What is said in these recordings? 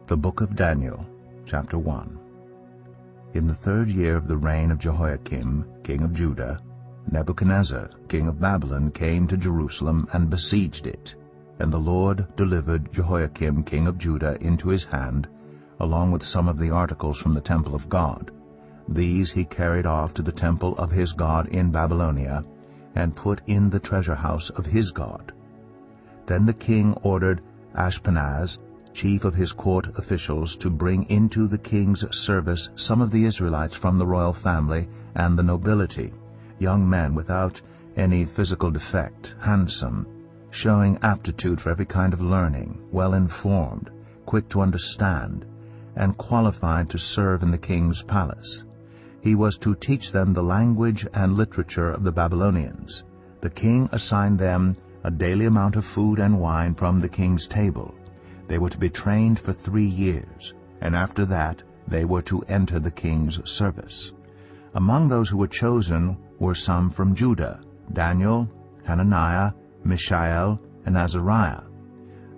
The Book of Daniel, chapter 1. In the 3rd year of the reign of Jehoiakim, king of Judah, Nebuchadnezzar, king of Babylon, came to Jerusalem and besieged it. And the Lord delivered Jehoiakim, king of Judah, into his hand, along with some of the articles from the temple of God. These he carried off to the temple of his God in Babylonia, and put in the treasure house of his God. Then the king ordered Ashpenaz, chief of his court officials, to bring into the king's service some of the Israelites from the royal family and the nobility, young men without any physical defect, handsome, showing aptitude for every kind of learning, well-informed, quick to understand, and qualified to serve in the king's palace. He was to teach them the language and literature of the Babylonians. The king assigned them a daily amount of food and wine from the king's table. They were to be trained for 3 years, and after that they were to enter the king's service. Among those who were chosen were some from Judah: Daniel, Hananiah, Mishael, and Azariah.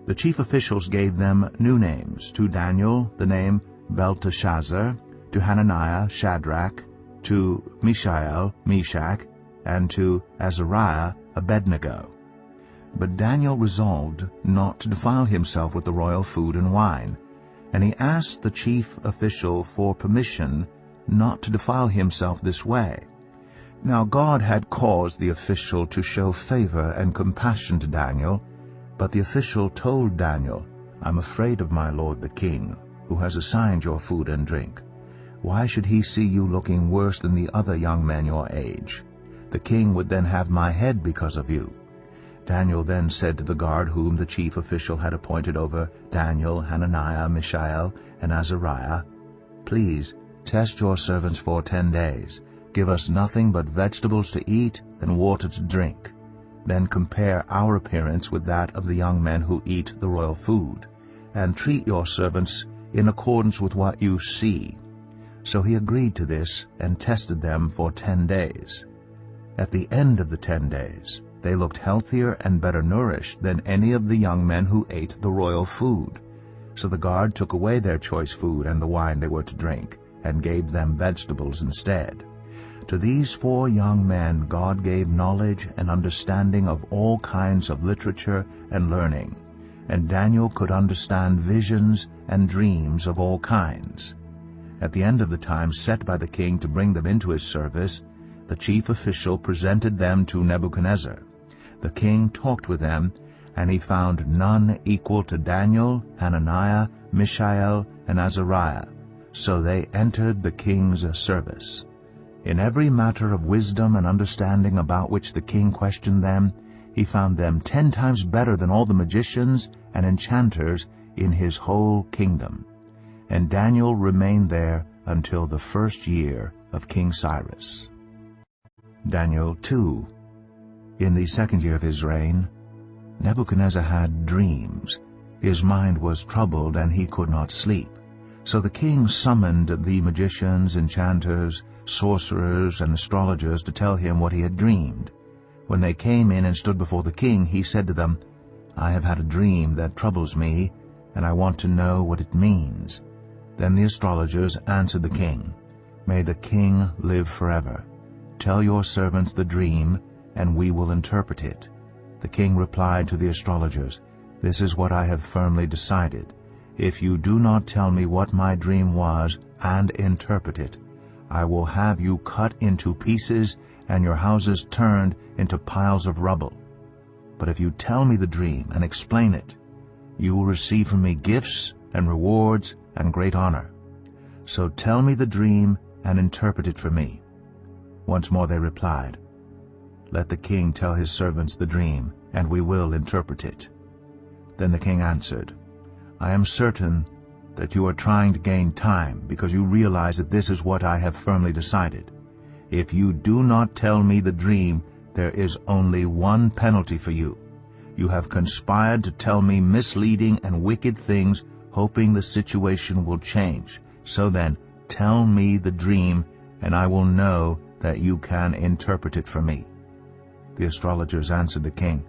The chief officials gave them new names: to Daniel the name Belteshazzar, to Hananiah Shadrach, to Mishael Meshach, and to Azariah Abednego. But Daniel resolved not to defile himself with the royal food and wine, and he asked the chief official for permission not to defile himself this way. Now God had caused the official to show favor and compassion to Daniel, but the official told Daniel, "I'm afraid of my lord the king, who has assigned your food and drink. Why should he see you looking worse than the other young men your age? The king would then have my head because of you." Daniel then said to the guard whom the chief official had appointed over Daniel, Hananiah, Mishael, and Azariah, "Please test your servants for 10 days. Give us nothing but vegetables to eat and water to drink. Then compare our appearance with that of the young men who eat the royal food, and treat your servants in accordance with what you see." So he agreed to this and tested them for 10 days. At the end of the 10 days, they looked healthier and better nourished than any of the young men who ate the royal food. So the guard took away their choice food and the wine they were to drink, and gave them vegetables instead. To these 4 young men God gave knowledge and understanding of all kinds of literature and learning, and Daniel could understand visions and dreams of all kinds. At the end of the time set by the king to bring them into his service, the chief official presented them to Nebuchadnezzar. The king talked with them, and he found none equal to Daniel, Hananiah, Mishael, and Azariah, so they entered the king's service. In every matter of wisdom and understanding about which the king questioned them, he found them 10 times better than all the magicians and enchanters in his whole kingdom. And Daniel remained there until the 1st year of King Cyrus. Daniel 2. In the 2nd year of his reign, Nebuchadnezzar had dreams. His mind was troubled, and he could not sleep. So the king summoned the magicians, enchanters, sorcerers, and astrologers to tell him what he had dreamed. When they came in and stood before the king, he said to them, "I have had a dream that troubles me, and I want to know what it means." Then the astrologers answered the king, "May the king live forever. Tell your servants the dream, and we will interpret it." The king replied to the astrologers, "This is what I have firmly decided. If you do not tell me what my dream was and interpret it, I will have you cut into pieces and your houses turned into piles of rubble. But if you tell me the dream and explain it, you will receive from me gifts and rewards and great honor. So tell me the dream and interpret it for me." Once more they replied, "Let the king tell his servants the dream, and we will interpret it." Then the king answered, "I am certain that you are trying to gain time, because you realize that this is what I have firmly decided. If you do not tell me the dream, there is only one penalty for you. You have conspired to tell me misleading and wicked things, hoping the situation will change. So then, tell me the dream, and I will know that you can interpret it for me." The astrologers answered the king,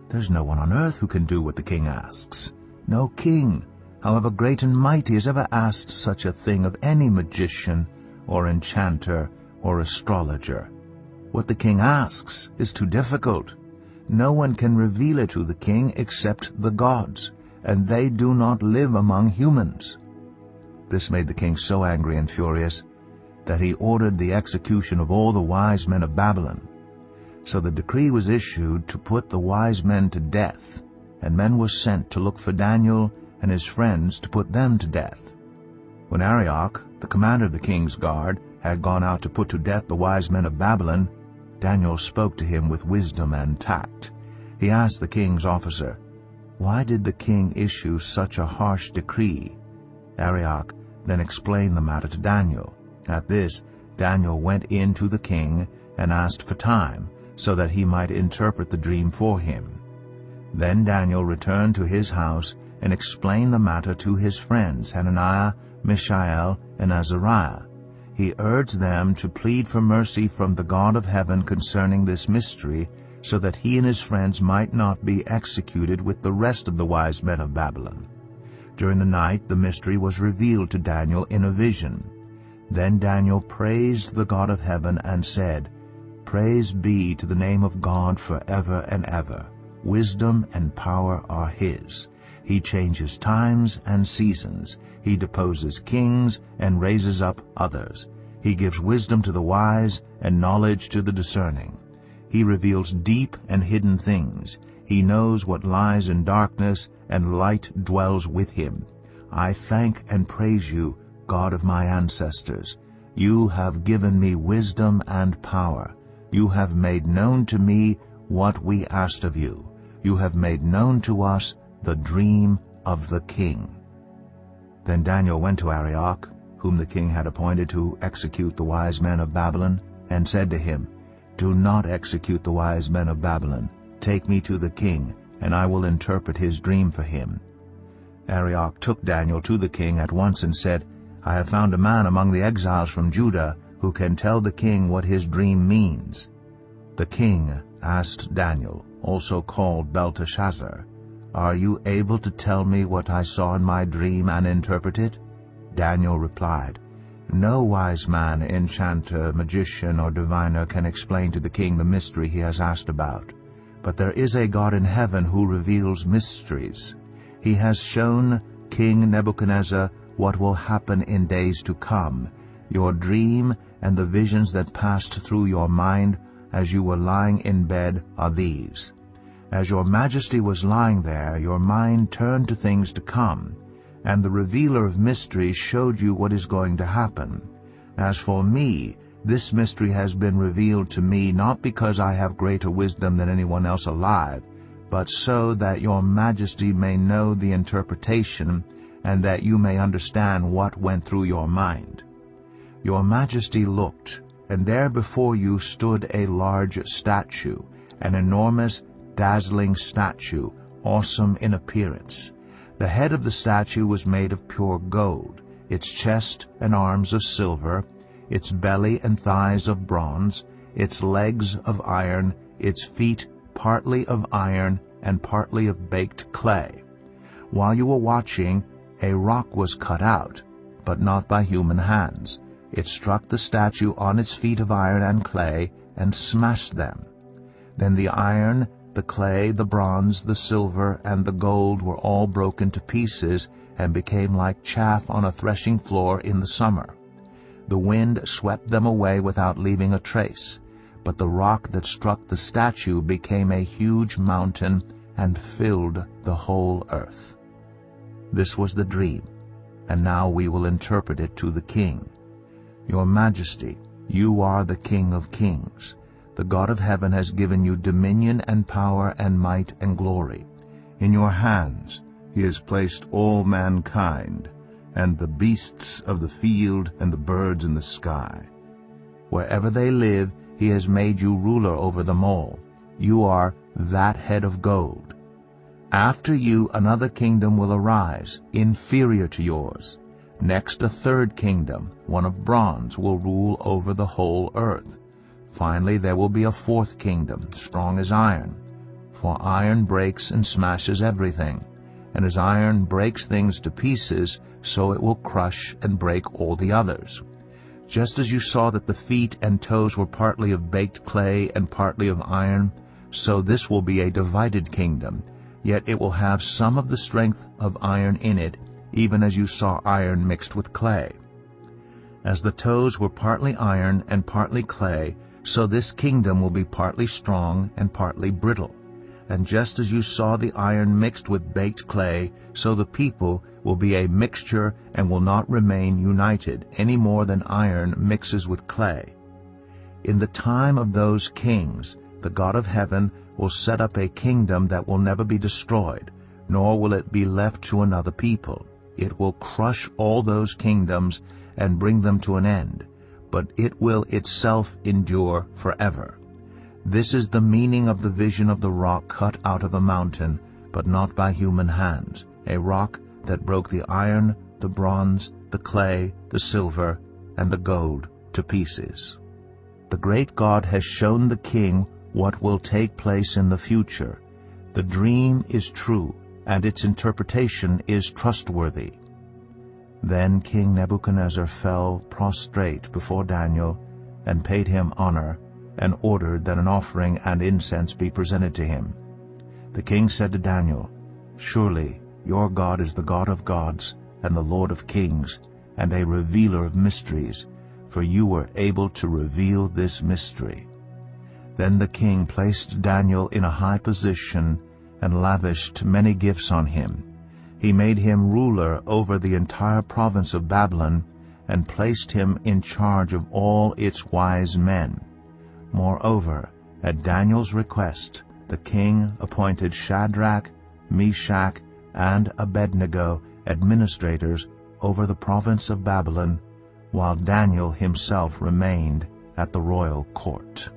"There's no one on earth who can do what the king asks." "No king, however great and mighty, has ever asked such a thing of any magician or enchanter or astrologer. What the king asks is too difficult. No one can reveal it to the king except the gods, and they do not live among humans." This made the king so angry and furious that he ordered the execution of all the wise men of Babylon. So the decree was issued to put the wise men to death, and men were sent to look for Daniel and his friends to put them to death. When Arioch, the commander of the king's guard, had gone out to put to death the wise men of Babylon, Daniel spoke to him with wisdom and tact. He asked the king's officer, "Why did the king issue such a harsh decree?" Arioch then explained the matter to Daniel. At this, Daniel went in to the king and asked for time, so that he might interpret the dream for him. Then Daniel returned to his house and explained the matter to his friends Hananiah, Mishael, and Azariah. He urged them to plead for mercy from the God of heaven concerning this mystery, so that he and his friends might not be executed with the rest of the wise men of Babylon. During the night the mystery was revealed to Daniel in a vision. Then Daniel praised the God of heaven and said, "Praise be to the name of God forever and ever. Wisdom and power are his. He changes times and seasons. He deposes kings and raises up others. He gives wisdom to the wise and knowledge to the discerning. He reveals deep and hidden things. He knows what lies in darkness, and light dwells with him. I thank and praise you, God of my ancestors. You have given me wisdom and power. You have made known to me what we asked of you. You have made known to us the dream of the king." Then Daniel went to Arioch, whom the king had appointed to execute the wise men of Babylon, and said to him, "Do not execute the wise men of Babylon. Take me to the king, and I will interpret his dream for him." Arioch took Daniel to the king at once and said, "I have found a man among the exiles from Judah who can tell the king what his dream means." The king asked Daniel, also called Belteshazzar, "Are you able to tell me what I saw in my dream and interpret it?" Daniel replied, "No wise man, enchanter, magician, or diviner can explain to the king the mystery he has asked about. But there is a God in heaven who reveals mysteries. He has shown King Nebuchadnezzar what will happen in days to come. Your dream and the visions that passed through your mind as you were lying in bed are these. As your majesty was lying there, your mind turned to things to come, and the revealer of mysteries showed you what is going to happen. As for me, this mystery has been revealed to me not because I have greater wisdom than anyone else alive, but so that your majesty may know the interpretation, and that you may understand what went through your mind. Your majesty looked, and there before you stood a large statue, an enormous, dazzling statue, awesome in appearance. The head of the statue was made of pure gold, its chest and arms of silver, its belly and thighs of bronze, its legs of iron, its feet partly of iron and partly of baked clay. While you were watching, a rock was cut out, but not by human hands. It struck the statue on its feet of iron and clay and smashed them. Then the iron, the clay, the bronze, the silver, and the gold were all broken to pieces and became like chaff on a threshing floor in the summer. The wind swept them away without leaving a trace, but the rock that struck the statue became a huge mountain and filled the whole earth. This was the dream, and now we will interpret it to the king. Your Majesty, you are the King of kings. The God of heaven has given you dominion and power and might and glory. In your hands he has placed all mankind, and the beasts of the field and the birds in the sky. Wherever they live, he has made you ruler over them all. You are that head of gold. After you another kingdom will arise, inferior to yours. Next a third kingdom, one of bronze, will rule over the whole earth. Finally there will be a fourth kingdom, strong as iron. For iron breaks and smashes everything. and as iron breaks things to pieces, so it will crush and break all the others. Just as you saw that the feet and toes were partly of baked clay and partly of iron, so this will be a divided kingdom, yet it will have some of the strength of iron in it, even as you saw iron mixed with clay. As the toes were partly iron and partly clay, so this kingdom will be partly strong and partly brittle. And just as you saw the iron mixed with baked clay, so the people will be a mixture and will not remain united, any more than iron mixes with clay. In the time of those kings, the God of heaven will set up a kingdom that will never be destroyed, nor will it be left to another people. It will crush all those kingdoms and bring them to an end, but it will itself endure forever. This is the meaning of the vision of the rock cut out of a mountain, but not by human hands, a rock that broke the iron, the bronze, the clay, the silver, and the gold to pieces. The great God has shown the king what will take place in the future. The dream is true, and its interpretation is trustworthy. Then King Nebuchadnezzar fell prostrate before Daniel and paid him honor, and ordered that an offering and incense be presented to him. The king said to Daniel, "Surely your God is the God of gods and the Lord of kings, and a revealer of mysteries, for you were able to reveal this mystery." Then the king placed Daniel in a high position and lavished many gifts on him. He made him ruler over the entire province of Babylon and placed him in charge of all its wise men. Moreover, at Daniel's request, the king appointed Shadrach, Meshach, and Abednego administrators over the province of Babylon, while Daniel himself remained at the royal court.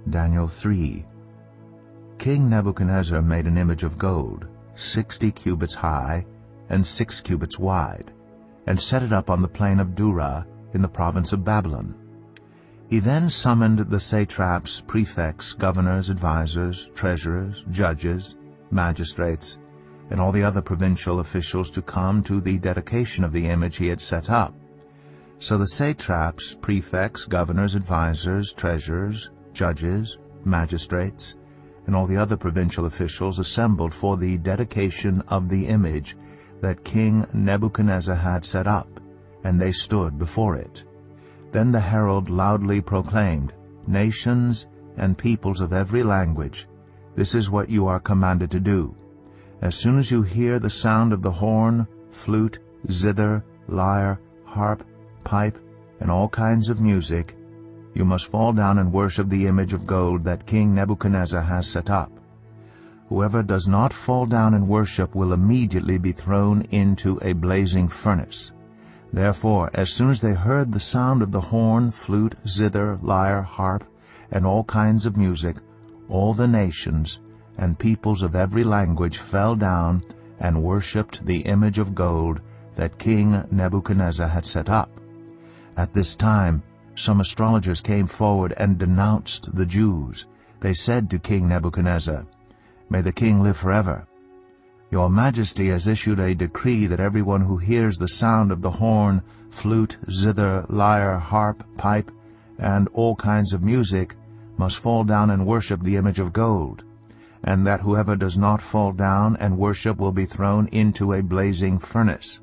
Daniel 3. King Nebuchadnezzar made an image of gold, 60 cubits high and 6 cubits wide, and set it up on the plain of Dura in the province of Babylon. He then summoned the satraps, prefects, governors, advisors, treasurers, judges, magistrates, and all the other provincial officials to come to the dedication of the image he had set up. So the satraps, prefects, governors, advisors, treasurers, judges, magistrates, and all the other provincial officials assembled for the dedication of the image that King Nebuchadnezzar had set up, and they stood before it. Then the herald loudly proclaimed, "Nations and peoples of every language, this is what you are commanded to do. As soon as you hear the sound of the horn, flute, zither, lyre, harp, pipe, and all kinds of music, you must fall down and worship the image of gold that King Nebuchadnezzar has set up. Whoever does not fall down and worship will immediately be thrown into a blazing furnace." Therefore, as soon as they heard the sound of the horn, flute, zither, lyre, harp, and all kinds of music, all the nations and peoples of every language fell down and worshipped the image of gold that King Nebuchadnezzar had set up. At this time, some astrologers came forward and denounced the Jews. They said to King Nebuchadnezzar, "May the king live forever. Your Majesty has issued a decree that everyone who hears the sound of the horn, flute, zither, lyre, harp, pipe, and all kinds of music must fall down and worship the image of gold, and that whoever does not fall down and worship will be thrown into a blazing furnace.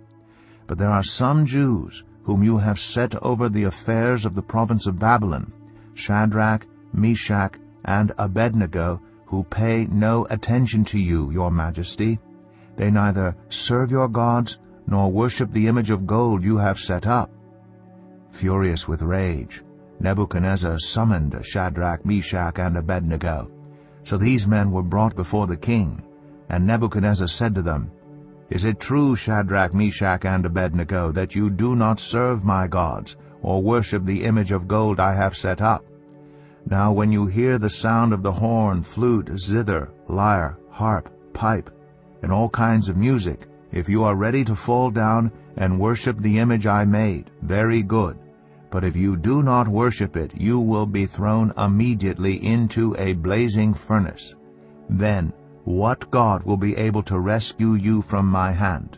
But there are some Jews whom you have set over the affairs of the province of Babylon, Shadrach, Meshach, and Abednego, who pay no attention to you, your Majesty. They neither serve your gods nor worship the image of gold you have set up." Furious with rage, Nebuchadnezzar summoned Shadrach, Meshach, and Abednego. So these men were brought before the king, and Nebuchadnezzar said to them, "Is it true, Shadrach, Meshach, and Abednego, that you do not serve my gods or worship the image of gold I have set up? Now when you hear the sound of the horn, flute, zither, lyre, harp, pipe, and all kinds of music, if you are ready to fall down and worship the image I made, very good. But if you do not worship it, you will be thrown immediately into a blazing furnace. Then what God will be able to rescue you from my hand?"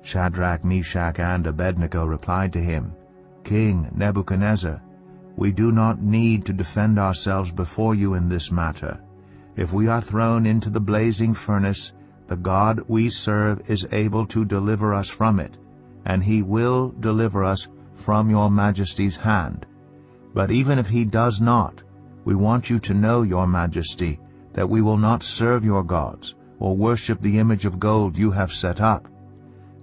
Shadrach, Meshach, and Abednego replied to him, "King Nebuchadnezzar, we do not need to defend ourselves before you in this matter. If we are thrown into the blazing furnace, the God we serve is able to deliver us from it, and he will deliver us from your majesty's hand. But even if he does not, we want you to know, your majesty, that we will not serve your gods or worship the image of gold you have set up."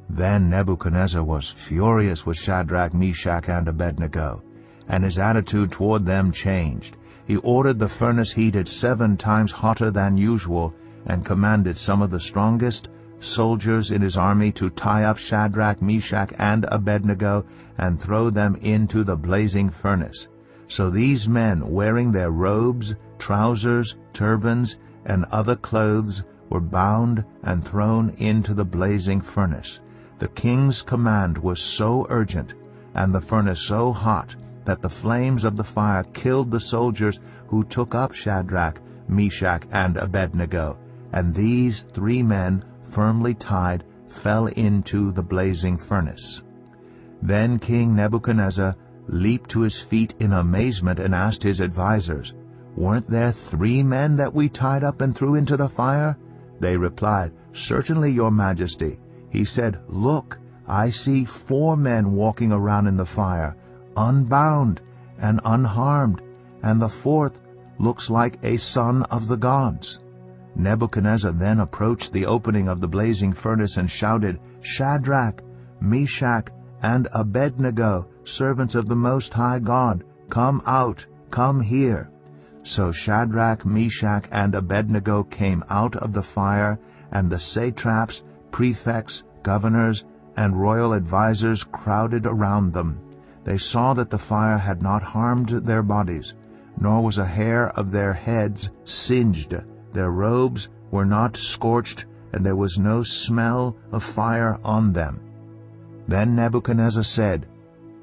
Then Nebuchadnezzar was furious with Shadrach, Meshach, and Abednego, and his attitude toward them changed. He ordered the furnace heated 7 times hotter than usual and commanded some of the strongest soldiers in his army to tie up Shadrach, Meshach, and Abednego and throw them into the blazing furnace. So these men, wearing their robes, trousers, turbans, and other clothes, were bound and thrown into the blazing furnace. The king's command was so urgent, and the furnace so hot, that the flames of the fire killed the soldiers who took up Shadrach, Meshach, and Abednego, and these 3 men, firmly tied, fell into the blazing furnace. Then King Nebuchadnezzar leaped to his feet in amazement and asked his advisers, "Weren't there 3 men that we tied up and threw into the fire?" They replied, "Certainly, your majesty." He said, "Look, I see 4 men walking around in the fire, unbound and unharmed, and the 4th looks like a son of the gods." Nebuchadnezzar then approached the opening of the blazing furnace and shouted, "Shadrach, Meshach, and Abednego, servants of the Most High God, come out, come here." So Shadrach, Meshach, and Abednego came out of the fire, and the satraps, prefects, governors, and royal advisers crowded around them. They saw that the fire had not harmed their bodies, nor was a hair of their heads singed. Their robes were not scorched, and there was no smell of fire on them. Then Nebuchadnezzar said,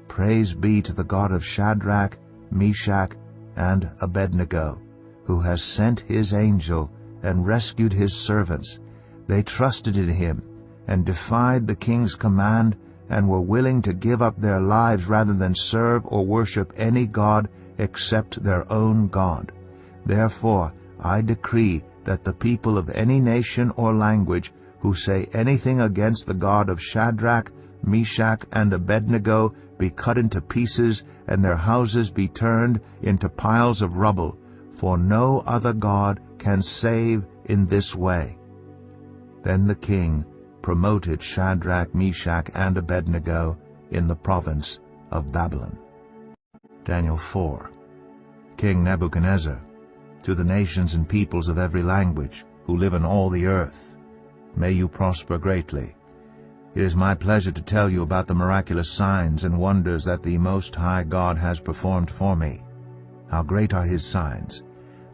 "Praise be to the God of Shadrach, Meshach, and Abednego, who has sent his angel and rescued his servants. They trusted in him and defied the king's command and were willing to give up their lives rather than serve or worship any god except their own God. Therefore I decree that the people of any nation or language who say anything against the God of Shadrach, Meshach, and Abednego be cut into pieces, and their houses be turned into piles of rubble, for no other God can save in this way." Then the king promoted Shadrach, Meshach, and Abednego in the province of Babylon. Daniel 4. King Nebuchadnezzar, to the nations and peoples of every language who live in all the earth, may you prosper greatly. It is my pleasure to tell you about the miraculous signs and wonders that the Most High God has performed for me. How great are his signs!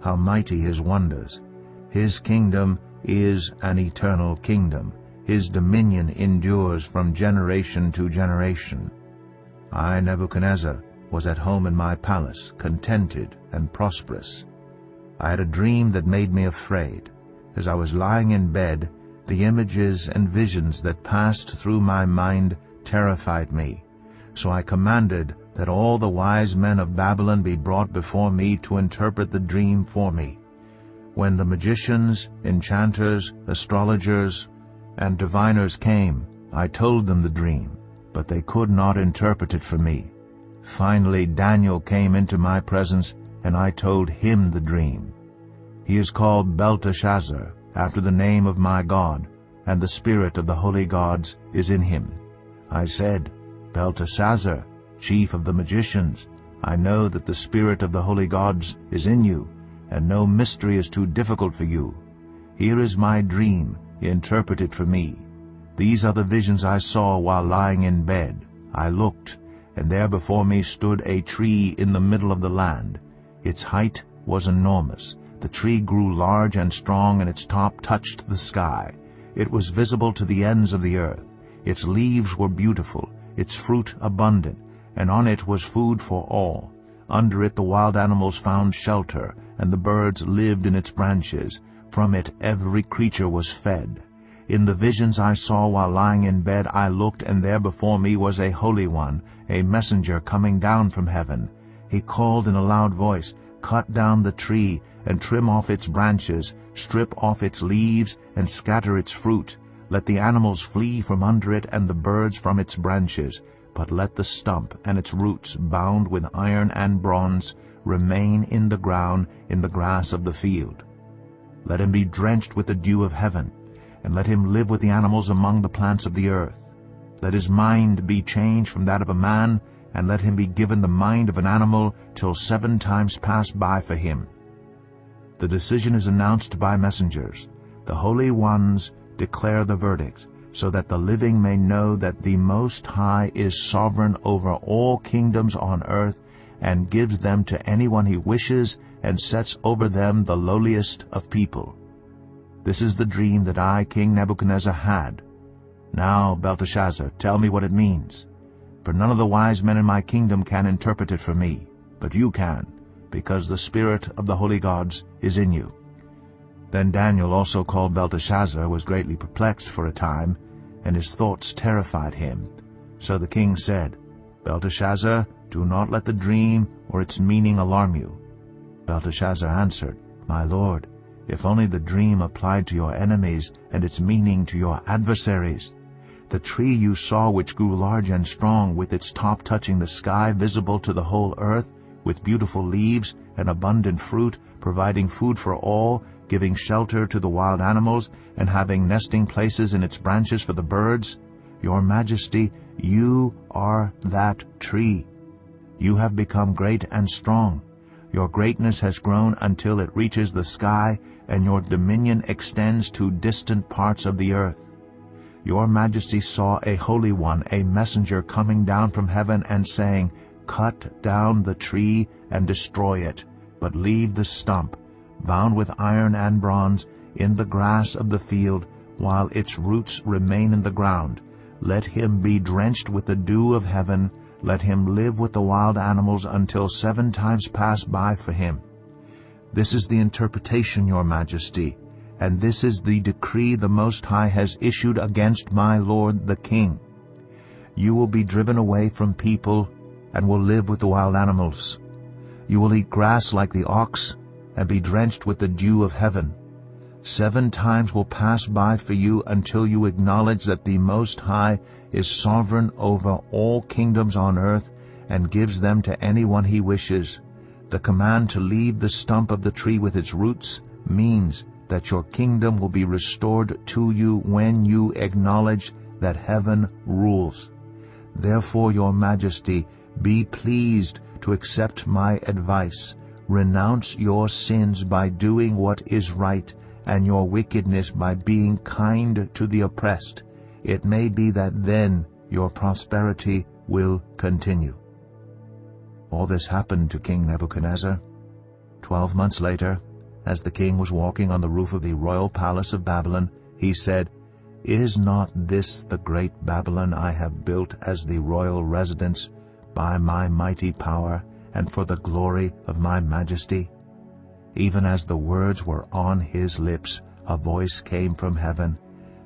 How mighty his wonders! His kingdom is an eternal kingdom. His dominion endures from generation to generation. I, Nebuchadnezzar, was at home in my palace, contented and prosperous. I had a dream that made me afraid. As I was lying in bed, the images and visions that passed through my mind terrified me. So I commanded that all the wise men of Babylon be brought before me to interpret the dream for me. When the magicians, enchanters, astrologers, and diviners came, I told them the dream, but they could not interpret it for me. Finally Daniel came into my presence, and I told him the dream. He is called Belteshazzar, after the name of my God, and the spirit of the holy gods is in him. I said, "Belteshazzar, chief of the magicians, I know that the spirit of the holy gods is in you, and no mystery is too difficult for you. Here is my dream, interpret it for me. These are the visions I saw while lying in bed. I looked, and there before me stood a tree in the middle of the land. Its height was enormous. The tree grew large and strong, and its top touched the sky. It was visible to the ends of the earth. Its leaves were beautiful, its fruit abundant, and on it was food for all. Under it the wild animals found shelter, and the birds lived in its branches. From it every creature was fed. In the visions I saw while lying in bed, I looked, and there before me was a Holy One, a messenger coming down from heaven. He called in a loud voice, "Cut down the tree, and trim off its branches, strip off its leaves, and scatter its fruit. Let the animals flee from under it, and the birds from its branches. But let the stump and its roots, bound with iron and bronze, remain in the ground, in the grass of the field. Let him be drenched with the dew of heaven, and let him live with the animals among the plants of the earth. Let his mind be changed from that of a man, and let him be given the mind of an animal, till 7 times pass by for him." The decision is announced by messengers. The holy ones declare the verdict, so that the living may know that the Most High is sovereign over all kingdoms on earth, and gives them to anyone he wishes, and sets over them the lowliest of people. This is the dream that I, King Nebuchadnezzar, had. Now, Belteshazzar, tell me what it means. For none of the wise men in my kingdom can interpret it for me, but you can, because the spirit of the holy gods is in you." Then Daniel, also called Belteshazzar, was greatly perplexed for a time, and his thoughts terrified him. So the king said, "Belteshazzar, do not let the dream or its meaning alarm you." Belteshazzar answered, "My lord, if only the dream applied to your enemies, and its meaning to your adversaries. The tree you saw, which grew large and strong, with its top touching the sky, visible to the whole earth, with beautiful leaves and abundant fruit, providing food for all, giving shelter to the wild animals, and having nesting places in its branches for the birds. Your majesty, you are that tree. You have become great and strong. Your greatness has grown until it reaches the sky, and your dominion extends to distant parts of the earth. Your majesty saw a holy one, a messenger, coming down from heaven and saying, 'Cut down the tree and destroy it, but leave the stump, bound with iron and bronze, in the grass of the field, while its roots remain in the ground. Let him be drenched with the dew of heaven. Let him live with the wild animals until 7 times pass by for him.' This is the interpretation, your majesty, and this is the decree the Most High has issued against my lord the king. You will be driven away from people, and will live with the wild animals. You will eat grass like the ox, and be drenched with the dew of heaven. 7 times will pass by for you until you acknowledge that the Most High is sovereign over all kingdoms on earth, and gives them to anyone he wishes. The command to leave the stump of the tree with its roots means that your kingdom will be restored to you when you acknowledge that heaven rules. Therefore, your majesty, be pleased to accept my advice. Renounce your sins by doing what is right, and your wickedness by being kind to the oppressed. It may be that then your prosperity will continue." All this happened to King Nebuchadnezzar. 12 months later, as the king was walking on the roof of the royal palace of Babylon, he said, "Is not this the great Babylon I have built as the royal residence by my mighty power and for the glory of my majesty?" Even as the words were on his lips, a voice came from heaven,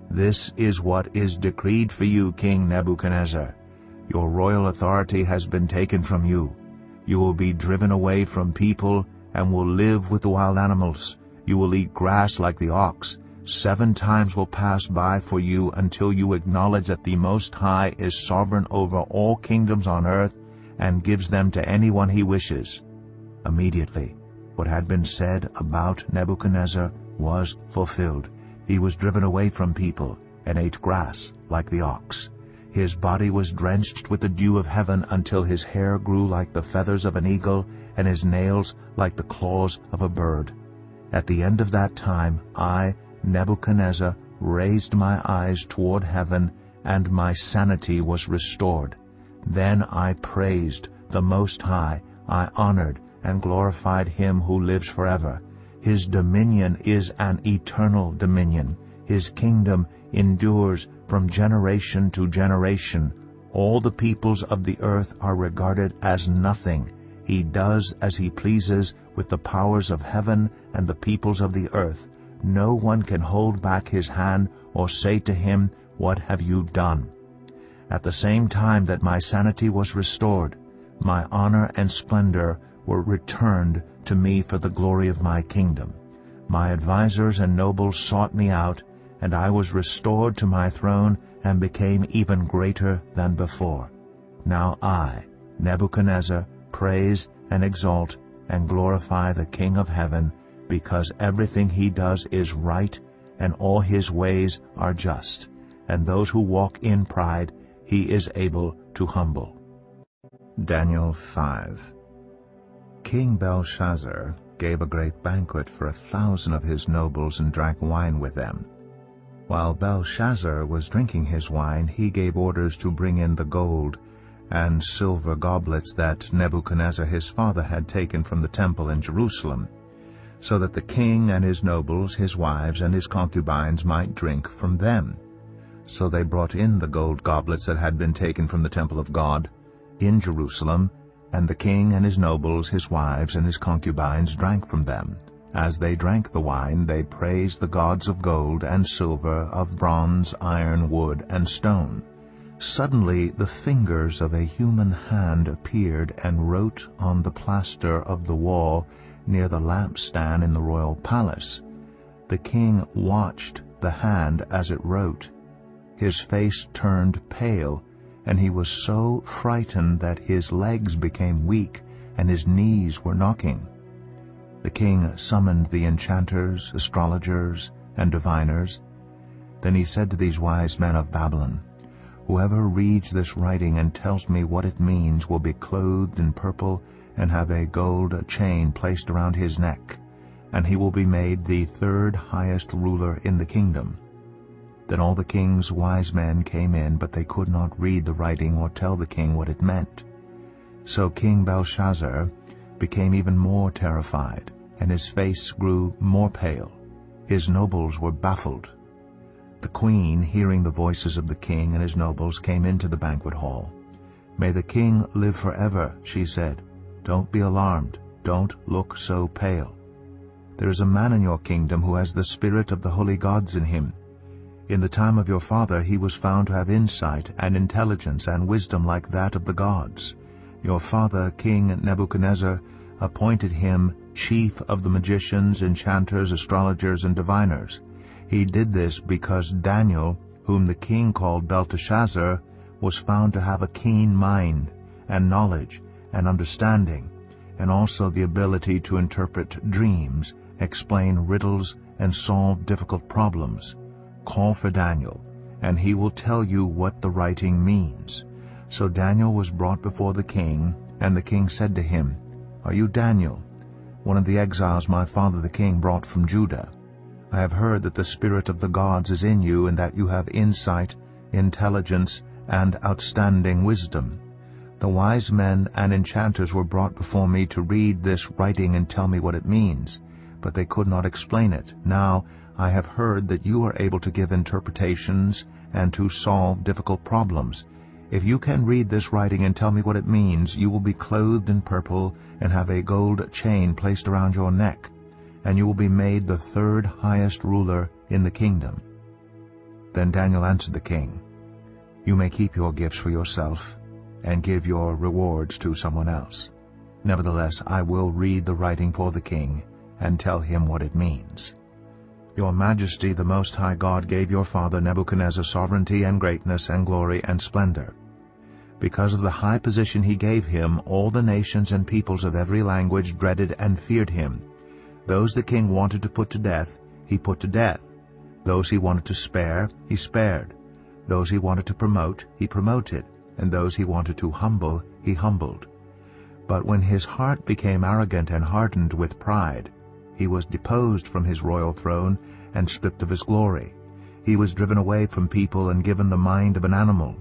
"This is what is decreed for you, King Nebuchadnezzar. Your royal authority has been taken from you. You will be driven away from people and will live with the wild animals. You will eat grass like the ox. 7 times will pass by for you until you acknowledge that the Most High is sovereign over all kingdoms on earth, and gives them to anyone he wishes." Immediately, what had been said about Nebuchadnezzar was fulfilled. He was driven away from people and ate grass like the ox. His body was drenched with the dew of heaven until his hair grew like the feathers of an eagle, and his nails like the claws of a bird. At the end of that time, I, Nebuchadnezzar, raised my eyes toward heaven, and my sanity was restored. Then I praised the Most High. I honored and glorified him who lives forever. His dominion is an eternal dominion. His kingdom endures from generation to generation. All the peoples of the earth are regarded as nothing. He does as he pleases with the powers of heaven and the peoples of the earth. no one can hold back his hand or say to him, "What have you done?" At the same time that my sanity was restored, my honor and splendor were returned to me for the glory of my kingdom. My advisers and nobles sought me out, and I was restored to my throne and became even greater than before. Now I, Nebuchadnezzar, praise and exalt and glorify the King of heaven, because everything he does is right, and all his ways are just, and those who walk in pride he is able to humble. Daniel 5. King Belshazzar gave a great banquet for 1,000 of his nobles and drank wine with them. While Belshazzar was drinking his wine, he gave orders to bring in the gold and silver goblets that Nebuchadnezzar his father had taken from the temple in Jerusalem, so that the king and his nobles, his wives, and his concubines might drink from them. So they brought in the gold goblets that had been taken from the temple of God in Jerusalem, and the king and his nobles, his wives, and his concubines drank from them. As they drank the wine, they praised the gods of gold and silver, of bronze, iron, wood, and stone. Suddenly the fingers of a human hand appeared and wrote on the plaster of the wall near the lampstand in the royal palace. The king watched the hand as it wrote. His face turned pale, and he was so frightened that his legs became weak and his knees were knocking. The king summoned the enchanters, astrologers, and diviners. Then he said to these wise men of Babylon, "Whoever reads this writing and tells me what it means will be clothed in purple and have a gold chain placed around his neck, and he will be made the third highest ruler in the kingdom." Then all the king's wise men came in, but they could not read the writing or tell the king what it meant. So King Belshazzar became even more terrified, and his face grew more pale. His nobles were baffled. The queen, hearing the voices of the king and his nobles, came into the banquet hall. "May the king live forever," she said. "Don't be alarmed. Don't look so pale. There is a man in your kingdom who has the spirit of the holy gods in him. In the time of your father he was found to have insight and intelligence and wisdom like that of the gods. Your father, King Nebuchadnezzar, appointed him chief of the magicians, enchanters, astrologers, and diviners. He did this because Daniel, whom the king called Belteshazzar, was found to have a keen mind and knowledge and understanding, and also the ability to interpret dreams, explain riddles, and solve difficult problems. Call for Daniel, and he will tell you what the writing means." So Daniel was brought before the king, and the king said to him, "Are you Daniel, one of the exiles my father the king brought from Judah? I have heard that the spirit of the gods is in you, and that you have insight, intelligence, and outstanding wisdom. The wise men and enchanters were brought before me to read this writing and tell me what it means, but they could not explain it. Now I have heard that you are able to give interpretations and to solve difficult problems. If you can read this writing and tell me what it means, you will be clothed in purple and have a gold chain placed around your neck, and you will be made the third highest ruler in the kingdom." Then Daniel answered the king, "You may keep your gifts for yourself and give your rewards to someone else. Nevertheless, I will read the writing for the king and tell him what it means. Your Majesty, the Most High God, gave your father Nebuchadnezzar sovereignty and greatness and glory and splendor. Because of the high position he gave him, all the nations and peoples of every language dreaded and feared him. Those the king wanted to put to death, he put to death. Those he wanted to spare, he spared. Those he wanted to promote, he promoted. And those he wanted to humble, he humbled. But when his heart became arrogant and hardened with pride, he was deposed from his royal throne and stripped of his glory. He was driven away from people and given the mind of an animal.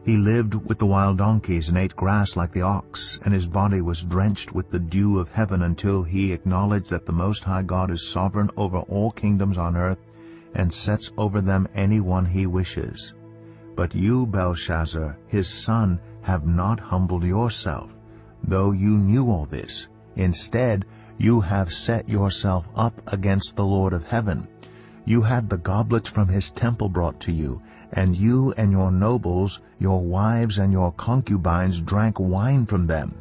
He lived with the wild donkeys and ate grass like the ox, and his body was drenched with the dew of heaven until he acknowledged that the Most High God is sovereign over all kingdoms on earth and sets over them any one he wishes. But you, Belshazzar, his son, have not humbled yourself, though you knew all this. Instead, You have set yourself up against the Lord of heaven. You had the goblets from his temple brought to you, and you and your nobles, your wives and your concubines drank wine from them.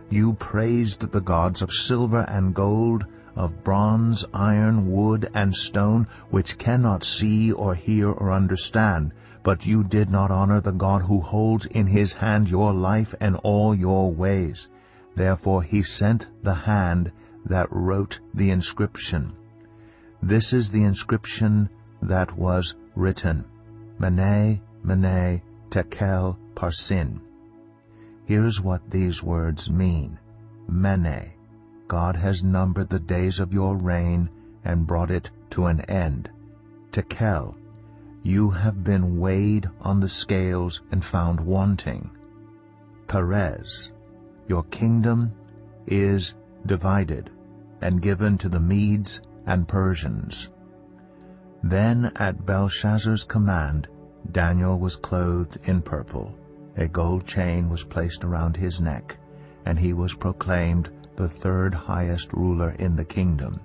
You praised the gods of silver and gold, of bronze, iron, wood, and stone, which cannot see or hear or understand. But you did not honor the God who holds in his hand your life and all your ways. Therefore he sent the hand that wrote the inscription. This is the inscription that was written: Mene, Mene, Tekel, Parsin. Here's what these words mean. Mene, God has numbered the days of your reign and brought it to an end. Tekel, you have been weighed on the scales and found wanting. Perez, your kingdom is divided and given to the Medes and Persians. Then at Belshazzar's command, Daniel was clothed in purple. A gold chain was placed around his neck, and he was proclaimed the third highest ruler in the kingdom.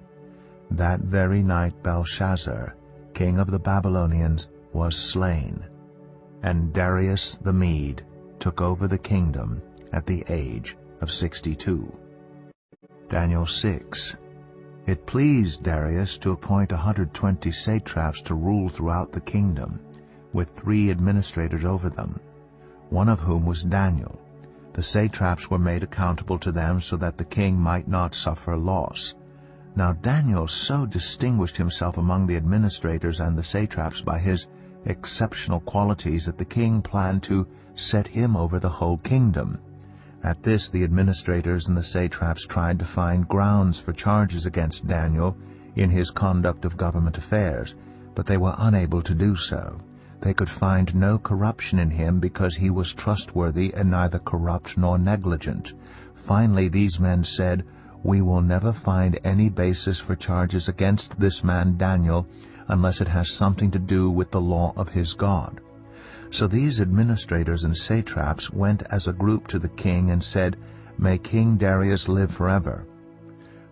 That very night Belshazzar, king of the Babylonians, was slain, and Darius the Mede took over the kingdom at the age of 62. Daniel 6. It pleased Darius to appoint 120 satraps to rule throughout the kingdom, with 3 administrators over them, one of whom was Daniel. The satraps were made accountable to them so that the king might not suffer loss. Now Daniel so distinguished himself among the administrators and the satraps by his exceptional qualities that the king planned to set him over the whole kingdom. At this, the administrators and the satraps tried to find grounds for charges against Daniel in his conduct of government affairs, but they were unable to do so. They could find no corruption in him because he was trustworthy and neither corrupt nor negligent. Finally, these men said, "We will never find any basis for charges against this man Daniel unless it has something to do with the law of his God." So these administrators and satraps went as a group to the king and said, "May King Darius live forever."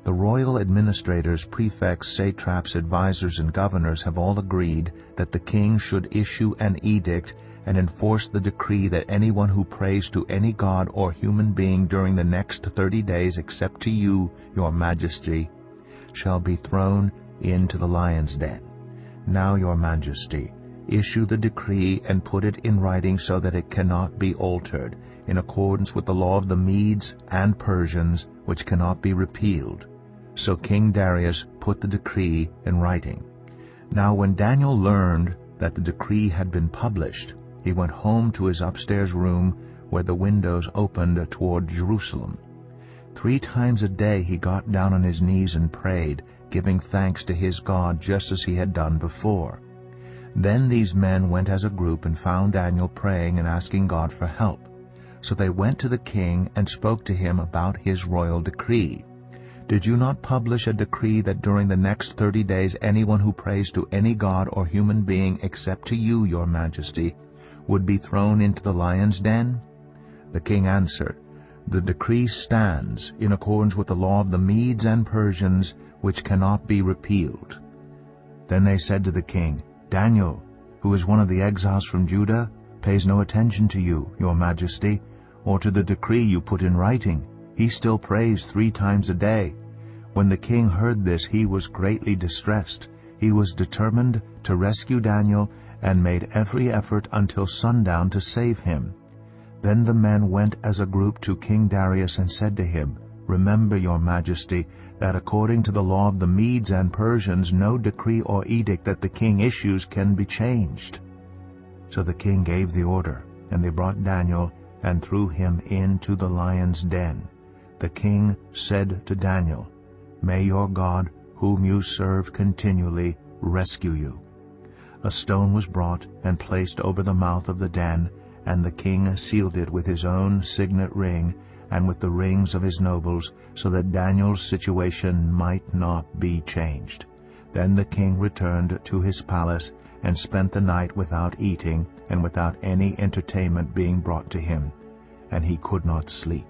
The royal administrators, prefects, satraps, advisors, and governors have all agreed that the king should issue an edict and enforce the decree that anyone who prays to any god or human being during the next 30 days except to you, your majesty, shall be thrown into the lion's den. Now, your majesty, issue the decree and put it in writing so that it cannot be altered, in accordance with the law of the Medes and Persians, which cannot be repealed. So King Darius put the decree in writing. Now when Daniel learned that the decree had been published, he went home to his upstairs room where the windows opened toward Jerusalem. 3 times a day he got down on his knees and prayed, giving thanks to his God just as he had done before. Then these men went as a group and found Daniel praying and asking God for help. So they went to the king and spoke to him about his royal decree. "Did you not publish a decree that during the next 30 days anyone who prays to any god or human being except to you, your majesty, would be thrown into the lion's den?" The king answered, "The decree stands in accordance with the law of the Medes and Persians, which cannot be repealed." Then they said to the king, "Daniel, who is one of the exiles from Judah, pays no attention to you, your majesty, or to the decree you put in writing. He still prays 3 times a day." When the king heard this, he was greatly distressed. He was determined to rescue Daniel and made every effort until sundown to save him. Then the men went as a group to King Darius and said to him, "Remember, your majesty, that according to the law of the Medes and Persians, no decree or edict that the king issues can be changed." So the king gave the order, and they brought Daniel and threw him into the lion's den. The king said to Daniel, "May your God, whom you serve continually, rescue you." A stone was brought and placed over the mouth of the den, and the king sealed it with his own signet ring and with the rings of his nobles, so that Daniel's situation might not be changed. Then the king returned to his palace and spent the night without eating and without any entertainment being brought to him, and he could not sleep.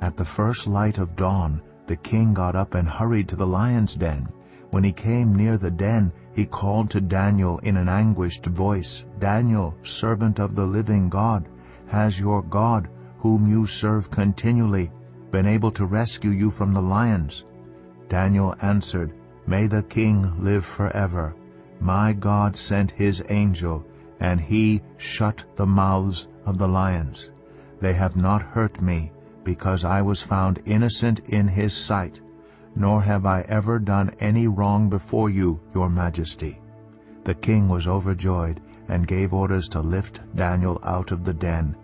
At the first light of dawn, The king got up and hurried to the lion's den. When he came near the den, he called to Daniel in an anguished voice, "Daniel, servant of the living God, has your God, whom you serve continually, been able to rescue you from the lions?" Daniel answered, "May the king live forever. My God sent his angel, and he shut the mouths of the lions. They have not hurt me, because I was found innocent in his sight, nor have I ever done any wrong before you, your majesty." The king was overjoyed, and gave orders to lift Daniel out of the den.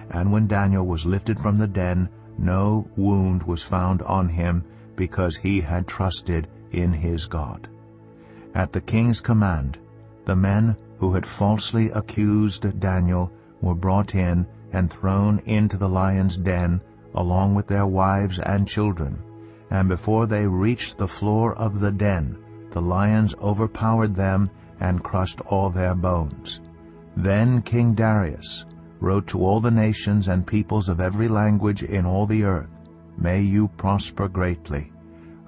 And when Daniel was lifted from the den, no wound was found on him, because he had trusted in his God. At the king's command, the men who had falsely accused Daniel were brought in and thrown into the lion's den, along with their wives and children. And before they reached the floor of the den, the lions overpowered them and crushed all their bones. Then King Darius wrote to all the nations and peoples of every language in all the earth, "May you prosper greatly.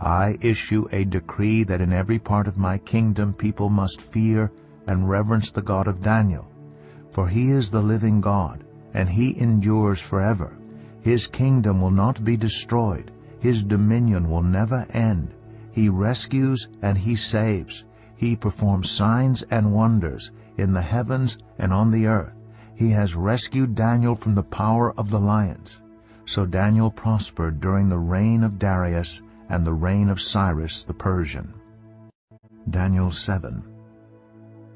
I issue a decree that in every part of my kingdom people must fear and reverence the God of Daniel. For he is the living God, and he endures forever. His kingdom will not be destroyed. His dominion will never end. He rescues and he saves. He performs signs and wonders in the heavens and on the earth. He has rescued Daniel from the power of the lions." So Daniel prospered during the reign of Darius and the reign of Cyrus the Persian. Daniel 7.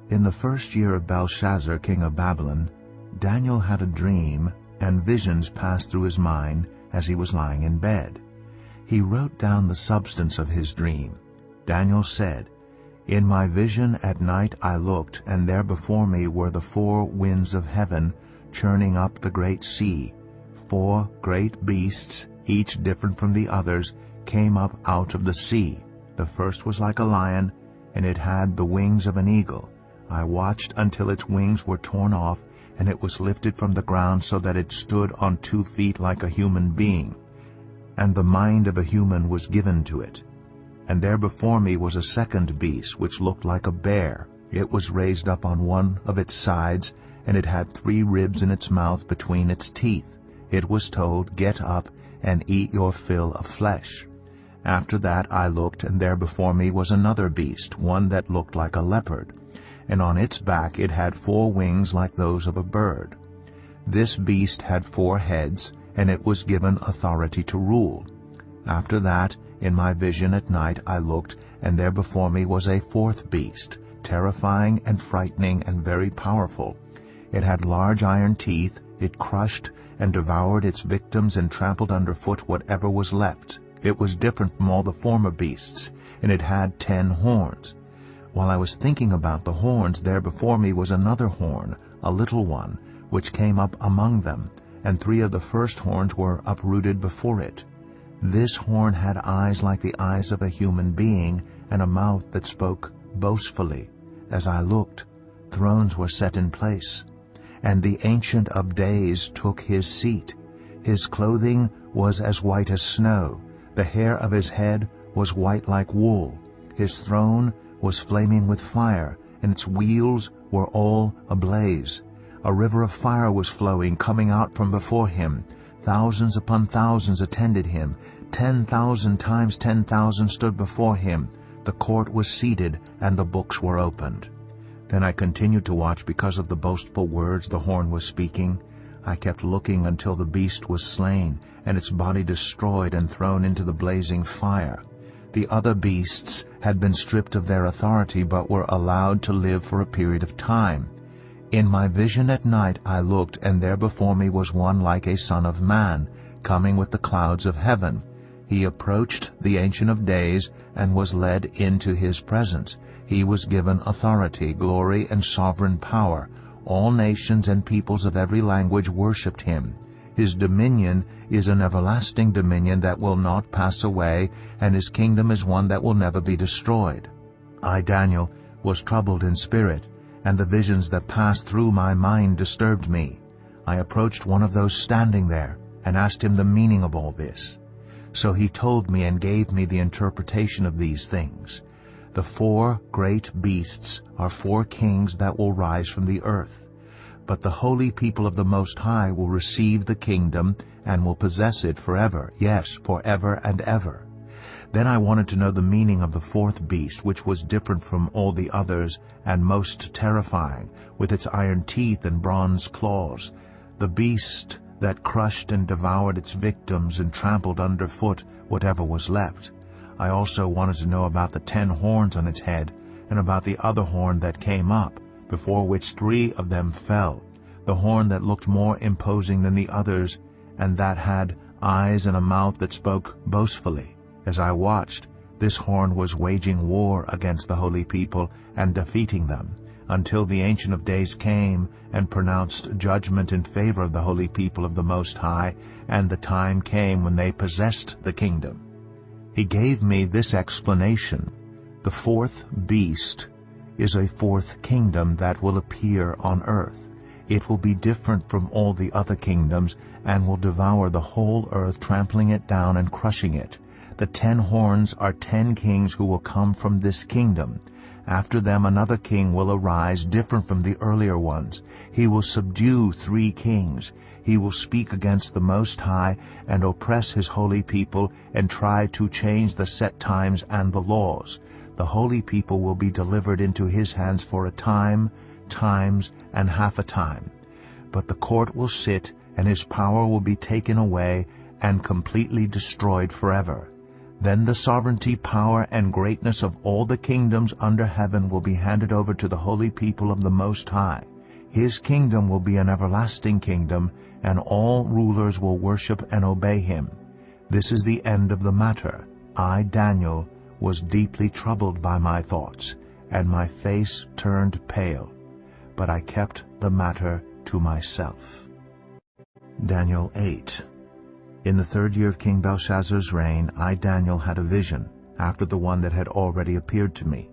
In the first year of Belshazzar, king of Babylon, Daniel had a dream, and visions passed through his mind as he was lying in bed. He wrote down the substance of his dream. Daniel said, "In my vision at night I looked, and there before me were the 4 winds of heaven, churning up the great sea. 4 great beasts, each different from the others, came up out of the sea. The first was like a lion, and it had the wings of an eagle. I watched until its wings were torn off, and it was lifted from the ground so that it stood on 2 feet like a human being, and the mind of a human was given to it. And there before me was a second beast, which looked like a bear. It was raised up on one of its sides, and it had 3 ribs in its mouth between its teeth. It was told, 'Get up and eat your fill of flesh.' After that I looked, and there before me was another beast, one that looked like a leopard, and on its back it had 4 wings like those of a bird. This beast had 4 heads, and it was given authority to rule. After that, in my vision at night I looked, and there before me was a 4th beast, terrifying and frightening and very powerful. It had large iron teeth. It crushed and devoured its victims and trampled underfoot whatever was left. It was different from all the former beasts, and it had 10 horns. While I was thinking about the horns, there before me was another horn, a little one, which came up among them, and 3 of the first horns were uprooted before it. This horn had eyes like the eyes of a human being, and a mouth that spoke boastfully. As I looked, thrones were set in place, and the Ancient of Days took his seat. His clothing was as white as snow. The hair of his head was white like wool. His throne was flaming with fire, and its wheels were all ablaze. A river of fire was flowing, coming out from before him. Thousands upon thousands attended him. 10,000 times 10,000 stood before him. The court was seated, and the books were opened. Then I continued to watch because of the boastful words the horn was speaking. I kept looking until the beast was slain, and its body destroyed and thrown into the blazing fire. The other beasts had been stripped of their authority, but were allowed to live for a period of time. In my vision at night I looked, and there before me was one like a son of man, coming with the clouds of heaven. He approached the Ancient of Days and was led into his presence. He was given authority, glory, and sovereign power. All nations and peoples of every language worshipped him. His dominion is an everlasting dominion that will not pass away, and his kingdom is one that will never be destroyed. I, Daniel, was troubled in spirit, and the visions that passed through my mind disturbed me. I approached one of those standing there, and asked him the meaning of all this. So he told me and gave me the interpretation of these things. The 4 great beasts are 4 kings that will rise from the earth. But the holy people of the Most High will receive the kingdom and will possess it forever, yes, forever and ever. Then I wanted to know the meaning of the 4th beast, which was different from all the others and most terrifying, with its iron teeth and bronze claws. The beast that crushed and devoured its victims and trampled underfoot whatever was left. I also wanted to know about the 10 horns on its head, and about the other horn that came up, before which 3 of them fell, the horn that looked more imposing than the others, and that had eyes and a mouth that spoke boastfully. As I watched, this horn was waging war against the holy people and defeating them, until the Ancient of Days came and pronounced judgment in favor of the holy people of the Most High, and the time came when they possessed the kingdom. He gave me this explanation. The 4th beast is a 4th kingdom that will appear on earth. It will be different from all the other kingdoms and will devour the whole earth, trampling it down and crushing it. The 10 horns are 10 kings who will come from this kingdom. After them another king will arise, different from the earlier ones. He will subdue 3 kings. He will speak against the Most High and oppress his holy people and try to change the set times and the laws. The holy people will be delivered into his hands for a time, times, and half a time. But the court will sit, and his power will be taken away and completely destroyed forever. Then the sovereignty, power, and greatness of all the kingdoms under heaven will be handed over to the holy people of the Most High. His kingdom will be an everlasting kingdom, and all rulers will worship and obey him. This is the end of the matter. I, Daniel, was deeply troubled by my thoughts, and my face turned pale. But I kept the matter to myself. Daniel 8. In the 3rd year of King Belshazzar's reign, I, Daniel, had a vision, after the one that had already appeared to me.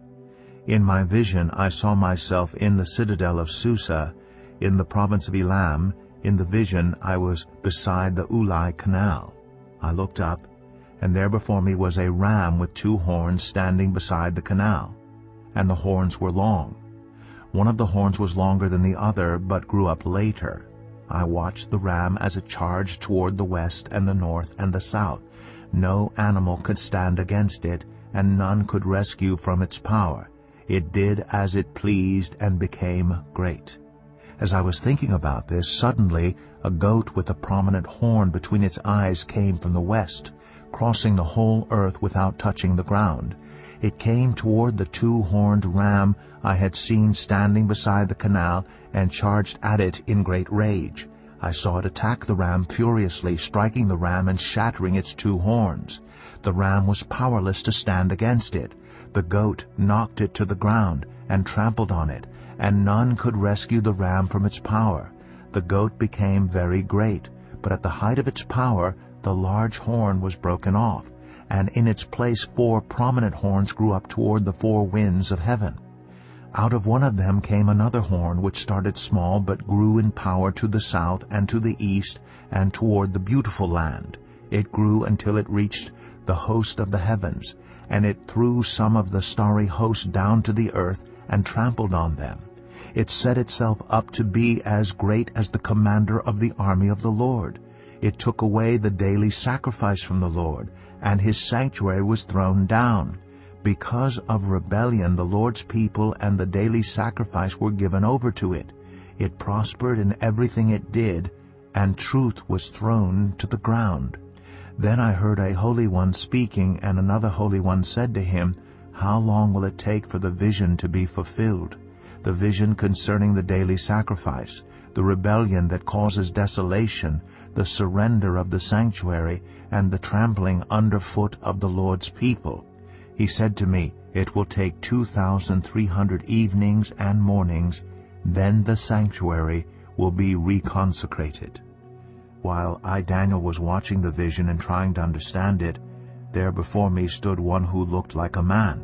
In my vision I saw myself in the citadel of Susa, in the province of Elam. In the vision I was beside the Ulai Canal. I looked up, and there before me was a ram with 2 horns standing beside the canal, and the horns were long. One of the horns was longer than the other, but grew up later. I watched the ram as it charged toward the west and the north and the south. No animal could stand against it, and none could rescue from its power. It did as it pleased and became great. As I was thinking about this, suddenly a goat with a prominent horn between its eyes came from the west, crossing the whole earth without touching the ground. It came toward the 2-horned ram I had seen standing beside the canal and charged at it in great rage. I saw it attack the ram furiously, striking the ram and shattering its 2 horns. The ram was powerless to stand against it. The goat knocked it to the ground and trampled on it, and none could rescue the ram from its power. The goat became very great, but at the height of its power the large horn was broken off, and in its place 4 prominent horns grew up toward the 4 winds of heaven. Out of one of them came another horn, which started small but grew in power to the south and to the east and toward the beautiful land. It grew until it reached the host of the heavens, and it threw some of the starry host down to the earth and trampled on them. It set itself up to be as great as the commander of the army of the Lord. It took away the daily sacrifice from the Lord, and his sanctuary was thrown down. Because of rebellion, the Lord's people and the daily sacrifice were given over to it. It prospered in everything it did, and truth was thrown to the ground. Then I heard a holy one speaking, and another holy one said to him, "How long will it take for the vision to be fulfilled?" The vision concerning the daily sacrifice, the rebellion that causes desolation, the surrender of the sanctuary, and the trampling underfoot of the Lord's people. He said to me, "It will take 2,300 evenings and mornings, then the sanctuary will be reconsecrated." While I, Daniel, was watching the vision and trying to understand it, there before me stood one who looked like a man.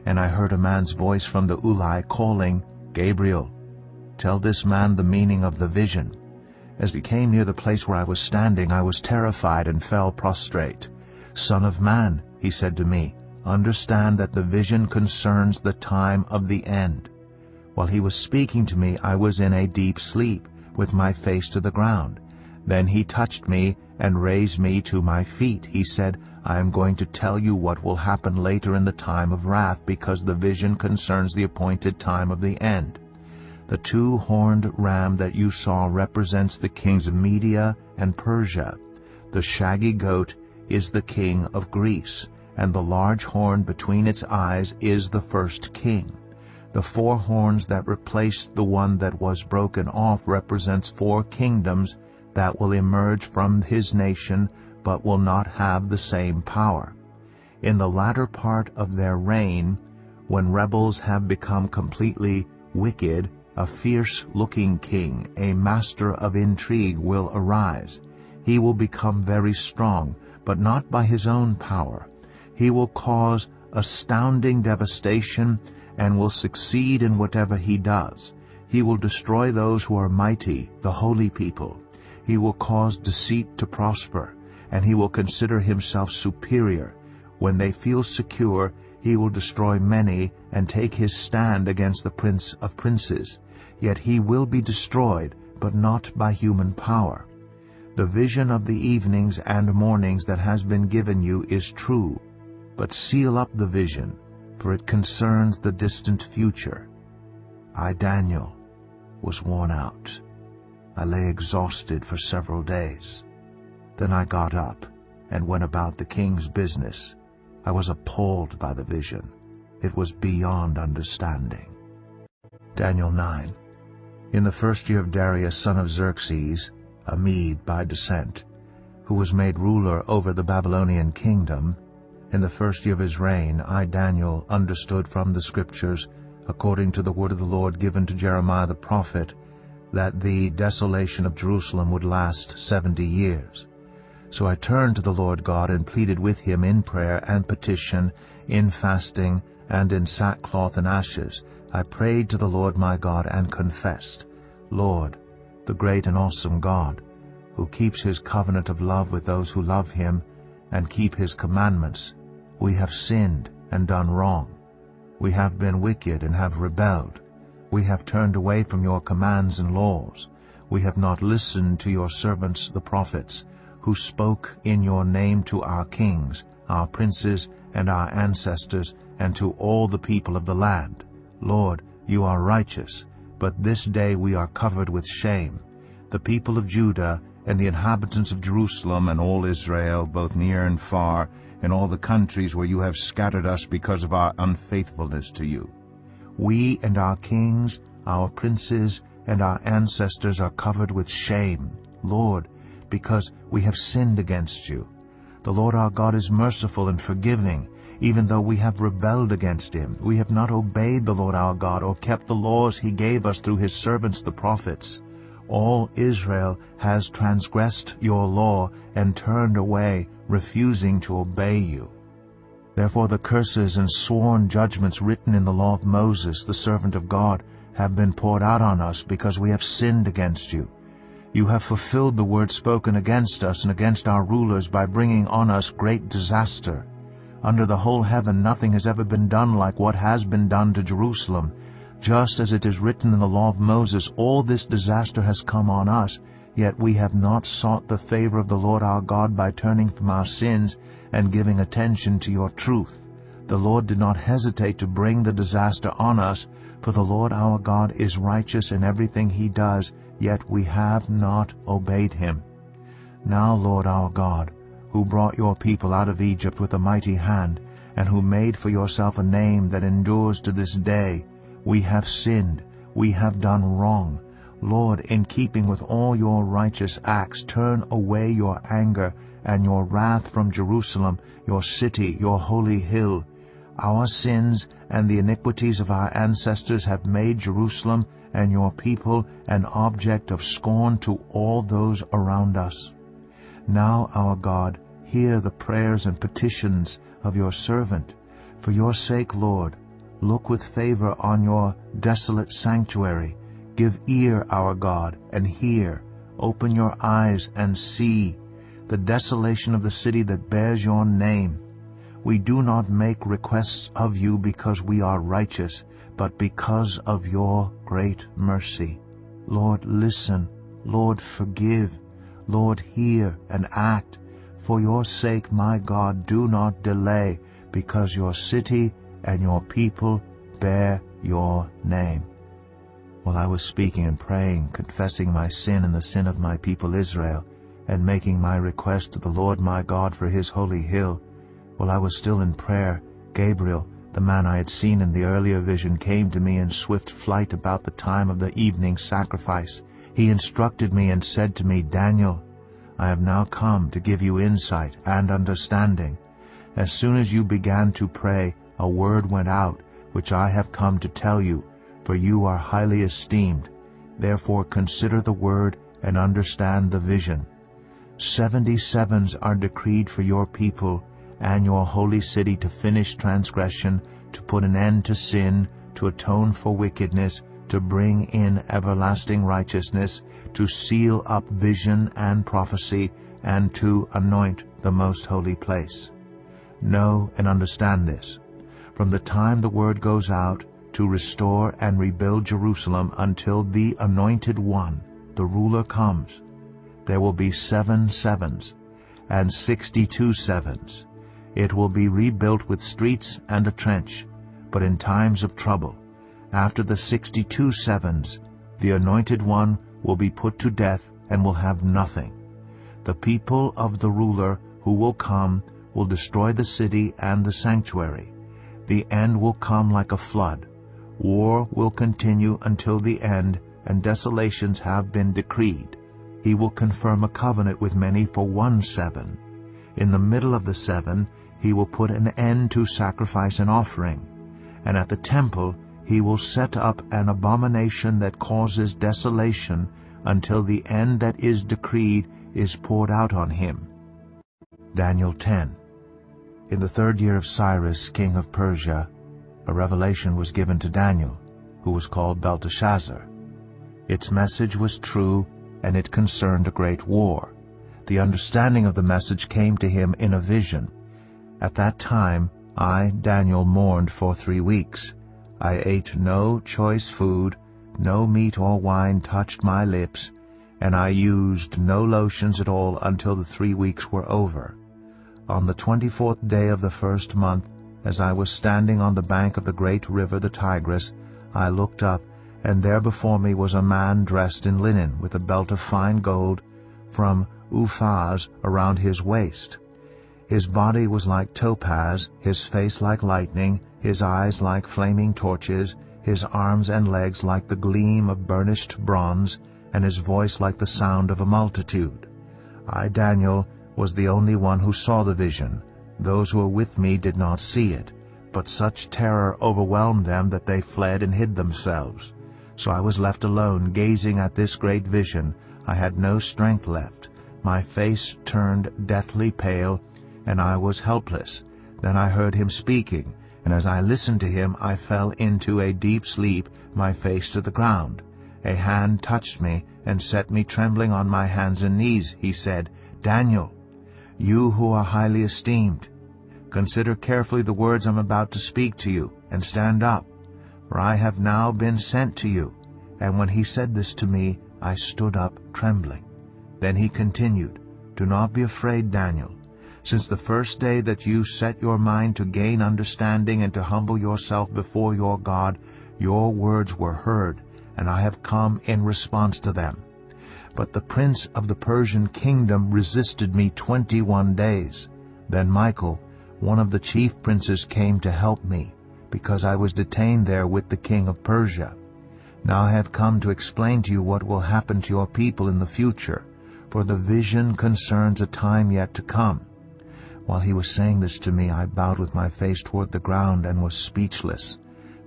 And I heard a man's voice from the Ulai calling, "Gabriel, tell this man the meaning of the vision." As he came near the place where I was standing, I was terrified and fell prostrate. "Son of man," he said to me, "understand that the vision concerns the time of the end." While he was speaking to me, I was in a deep sleep, with my face to the ground. Then he touched me and raised me to my feet. He said, "I am going to tell you what will happen later in the time of wrath, because the vision concerns the appointed time of the end. The two-horned ram that you saw represents the kings of Media and Persia. The shaggy goat is the king of Greece, and the large horn between its eyes is the first king. The four horns that replaced the one that was broken off represents four kingdoms that will emerge from his nation, but will not have the same power. In the latter part of their reign, when rebels have become completely wicked, a fierce-looking king, a master of intrigue, will arise. He will become very strong, but not by his own power. He will cause astounding devastation and will succeed in whatever he does. He will destroy those who are mighty, the holy people. He will cause deceit to prosper, and he will consider himself superior. When they feel secure, he will destroy many and take his stand against the Prince of Princes. Yet he will be destroyed, but not by human power. The vision of the evenings and mornings that has been given you is true, but seal up the vision, for it concerns the distant future. I, Daniel, was worn out. I lay exhausted for several days. Then I got up and went about the king's business. I was appalled by the vision. It was beyond understanding. Daniel 9. In the first year of Darius, son of Xerxes, a Mede by descent, who was made ruler over the Babylonian kingdom, in the first year of his reign, I, Daniel, understood from the Scriptures, according to the word of the Lord given to Jeremiah the prophet, that the desolation of Jerusalem would last 70 years. So I turned to the Lord God and pleaded with him in prayer and petition, in fasting, and in sackcloth and ashes. I prayed to the Lord my God and confessed, "Lord, the great and awesome God, who keeps his covenant of love with those who love him and keep his commandments, we have sinned and done wrong. We have been wicked and have rebelled. We have turned away from your commands and laws. We have not listened to your servants the prophets, who spoke in your name to our kings, our princes, and our ancestors, and to all the people of the land. Lord, you are righteous, but this day we are covered with shame. The people of Judah and the inhabitants of Jerusalem and all Israel, both near and far, in all the countries where you have scattered us because of our unfaithfulness to you. We and our kings, our princes, and our ancestors are covered with shame, Lord, because we have sinned against you. The Lord our God is merciful and forgiving, even though we have rebelled against him. We have not obeyed the Lord our God or kept the laws he gave us through his servants the prophets. All Israel has transgressed your law and turned away, refusing to obey you. Therefore the curses and sworn judgments written in the law of Moses, the servant of God, have been poured out on us because we have sinned against you. You have fulfilled the word spoken against us and against our rulers by bringing on us great disaster. Under the whole heaven nothing has ever been done like what has been done to Jerusalem. Just as it is written in the law of Moses, all this disaster has come on us, yet we have not sought the favor of the Lord our God by turning from our sins and giving attention to your truth. The Lord did not hesitate to bring the disaster on us, for the Lord our God is righteous in everything he does, yet we have not obeyed him. Now, Lord our God, who brought your people out of Egypt with a mighty hand, and who made for yourself a name that endures to this day, we have sinned, we have done wrong. Lord, in keeping with all your righteous acts, turn away your anger and your wrath from Jerusalem, your city, your holy hill. Our sins and the iniquities of our ancestors have made Jerusalem and your people an object of scorn to all those around us. Now, our God, hear the prayers and petitions of your servant. For your sake, Lord, look with favor on your desolate sanctuary. Give ear, our God, and hear. Open your eyes and see. the desolation of the city that bears your name. We do not make requests of you because we are righteous, but because of your great mercy. Lord, listen. Lord, forgive. Lord, hear and act. For your sake, my God, do not delay, because your city and your people bear your name. While I was speaking and praying, confessing my sin and the sin of my people Israel, and making my request to the Lord my God for his holy hill, while I was still in prayer, Gabriel, the man I had seen in the earlier vision, came to me in swift flight about the time of the evening sacrifice. He instructed me and said to me, Daniel, I have now come to give you insight and understanding. As soon as you began to pray, a word went out, which I have come to tell you, for you are highly esteemed. Therefore consider the word and understand the vision. 77s are decreed for your people and your holy city to finish transgression, to put an end to sin, to atone for wickedness, to bring in everlasting righteousness, to seal up vision and prophecy, and to anoint the most holy place. Know and understand this. From the time the word goes out to restore and rebuild Jerusalem until the Anointed One, the ruler, comes, there will be 7 sevens and 62 sevens. It will be rebuilt with streets and a trench, but in times of trouble. After the 62 sevens, the Anointed One will be put to death and will have nothing. The people of the ruler who will come will destroy the city and the sanctuary. The end will come like a flood. War will continue until the end, and desolations have been decreed. He will confirm a covenant with many for 1 7. In the middle of the 7, he will put an end to sacrifice and offering. And at the temple he will set up an abomination that causes desolation until the end that is decreed is poured out on him. Daniel 10. In the 3rd year of Cyrus, king of Persia, a revelation was given to Daniel, who was called Belteshazzar. Its message was true, and it concerned a great war. The understanding of the message came to him in a vision. At that time I, Daniel, mourned for 3 weeks. I ate no choice food, no meat or wine touched my lips, and I used no lotions at all until the 3 weeks were over. On the 24th day of the 1st month, as I was standing on the bank of the great river the Tigris, I looked up, and there before me was a man dressed in linen, with a belt of fine gold from Uphaz around his waist. His body was like topaz, his face like lightning, his eyes like flaming torches, his arms and legs like the gleam of burnished bronze, and his voice like the sound of a multitude. I, Daniel, was the only one who saw the vision. Those who were with me did not see it, but such terror overwhelmed them that they fled and hid themselves. So I was left alone, gazing at this great vision. I had no strength left. My face turned deathly pale, and I was helpless. Then I heard him speaking, and as I listened to him, I fell into a deep sleep, my face to the ground. A hand touched me and set me trembling on my hands and knees. He said, Daniel, you who are highly esteemed, consider carefully the words I'm about to speak to you, and stand up, for I have now been sent to you. And when he said this to me, I stood up trembling. Then he continued, Do not be afraid, Daniel. Since the first day that you set your mind to gain understanding and to humble yourself before your God, your words were heard, and I have come in response to them. But the prince of the Persian kingdom resisted me 21 days. Then Michael, one of the chief princes, came to help me, because I was detained there with the king of Persia. Now I have come to explain to you what will happen to your people in the future, for the vision concerns a time yet to come. While he was saying this to me, I bowed with my face toward the ground and was speechless.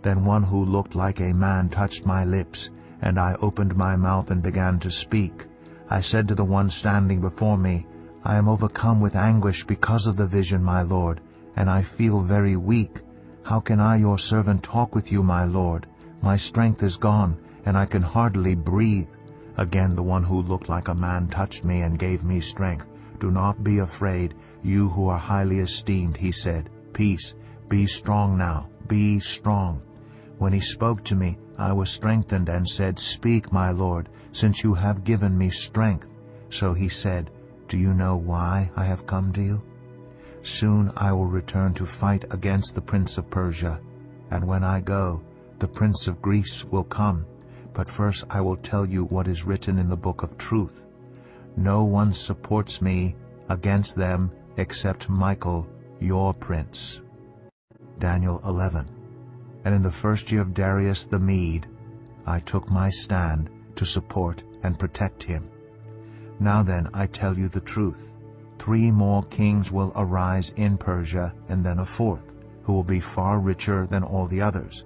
Then one who looked like a man touched my lips, and I opened my mouth and began to speak. I said to the one standing before me, I am overcome with anguish because of the vision, my Lord, and I feel very weak. How can I, your servant, talk with you, my Lord? My strength is gone, and I can hardly breathe. Again the one who looked like a man touched me and gave me strength. "Do not be afraid, you who are highly esteemed," he said. "Peace, be strong now, be strong." When he spoke to me, I was strengthened and said, "Speak, my Lord, since you have given me strength." So he said, "Do you know why I have come to you? Soon I will return to fight against the prince of Persia, and when I go, the prince of Greece will come. But first I will tell you what is written in the book of truth. No one supports me against them except Michael, your prince." Daniel 11. And in the first year of Darius the Mede, I took my stand to support and protect him. Now then, I tell you the truth. 3 more kings will arise in Persia, and then a 4th, who will be far richer than all the others.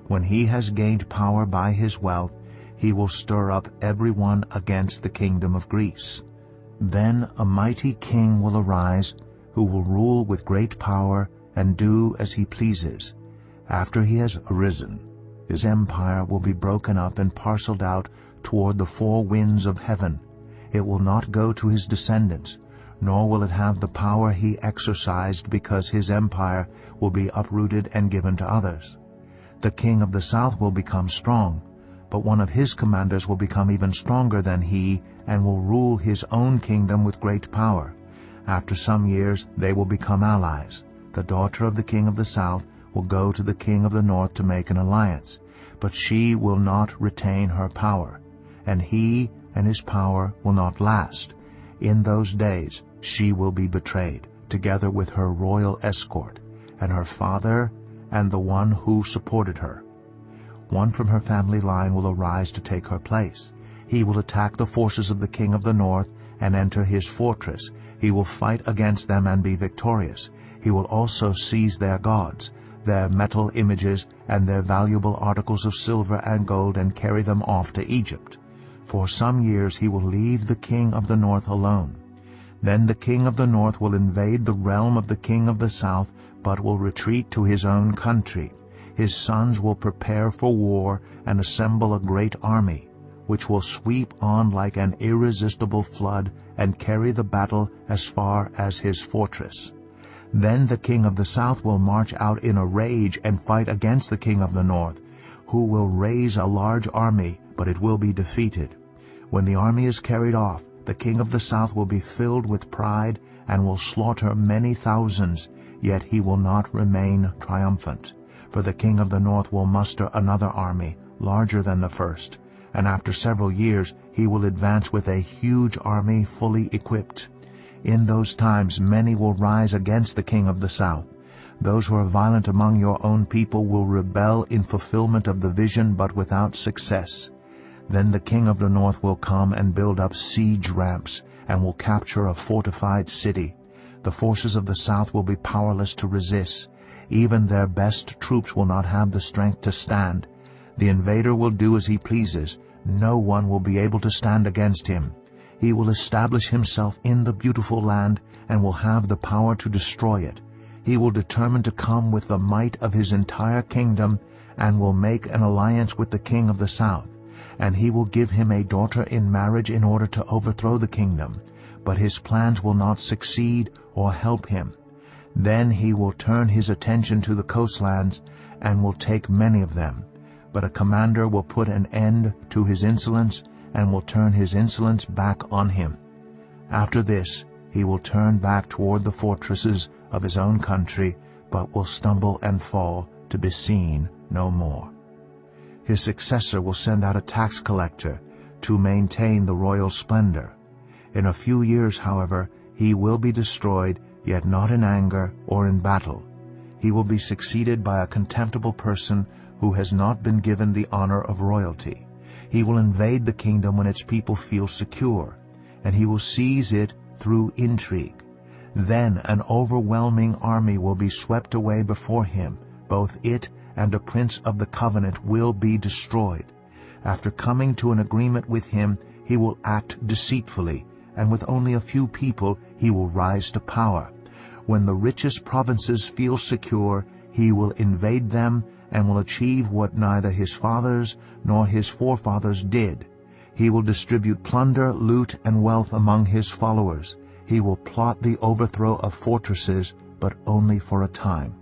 When he has gained power by his wealth, he will stir up everyone against the kingdom of Greece. Then a mighty king will arise, who will rule with great power and do as he pleases. After he has arisen, his empire will be broken up and parceled out toward the 4 winds of heaven. It will not go to his descendants, nor will it have the power he exercised, because his empire will be uprooted and given to others. The king of the south will become strong, but one of his commanders will become even stronger than he and will rule his own kingdom with great power. After some years they will become allies. The daughter of the king of the south will go to the king of the north to make an alliance, but she will not retain her power, and he and his power will not last. In those days she will be betrayed, together with her royal escort, and her father and the one who supported her. One from her family line will arise to take her place. He will attack the forces of the king of the north and enter his fortress. He will fight against them and be victorious. He will also seize their gods, their metal images, and their valuable articles of silver and gold, and carry them off to Egypt. For some years he will leave the king of the north alone. Then the king of the north will invade the realm of the king of the south, but will retreat to his own country. His sons will prepare for war and assemble a great army, which will sweep on like an irresistible flood and carry the battle as far as his fortress. Then the king of the south will march out in a rage and fight against the king of the north, who will raise a large army, but it will be defeated. When the army is carried off, the king of the south will be filled with pride and will slaughter many thousands, yet he will not remain triumphant. For the king of the north will muster another army, larger than the first, and after several years he will advance with a huge army fully equipped. In those times many will rise against the king of the south. Those who are violent among your own people will rebel in fulfillment of the vision, but without success. Then the king of the north will come and build up siege ramps, and will capture a fortified city. The forces of the south will be powerless to resist. Even their best troops will not have the strength to stand. The invader will do as he pleases. No one will be able to stand against him. He will establish himself in the beautiful land and will have the power to destroy it. He will determine to come with the might of his entire kingdom and will make an alliance with the king of the south. And he will give him a daughter in marriage in order to overthrow the kingdom. But his plans will not succeed or help him. Then he will turn his attention to the coastlands and will take many of them. But a commander will put an end to his insolence and will turn his insolence back on him. After this, he will turn back toward the fortresses of his own country, but will stumble and fall to be seen no more. His successor will send out a tax collector to maintain the royal splendor. In a few years, however, he will be destroyed, yet not in anger or in battle. He will be succeeded by a contemptible person who has not been given the honor of royalty. He will invade the kingdom when its people feel secure, and he will seize it through intrigue. Then an overwhelming army will be swept away before him. Both it and a prince of the covenant will be destroyed. After coming to an agreement with him, he will act deceitfully, and with only a few people he will rise to power. When the richest provinces feel secure, he will invade them and will achieve what neither his fathers nor his forefathers did. He will distribute plunder, loot, and wealth among his followers. He will plot the overthrow of fortresses, but only for a time.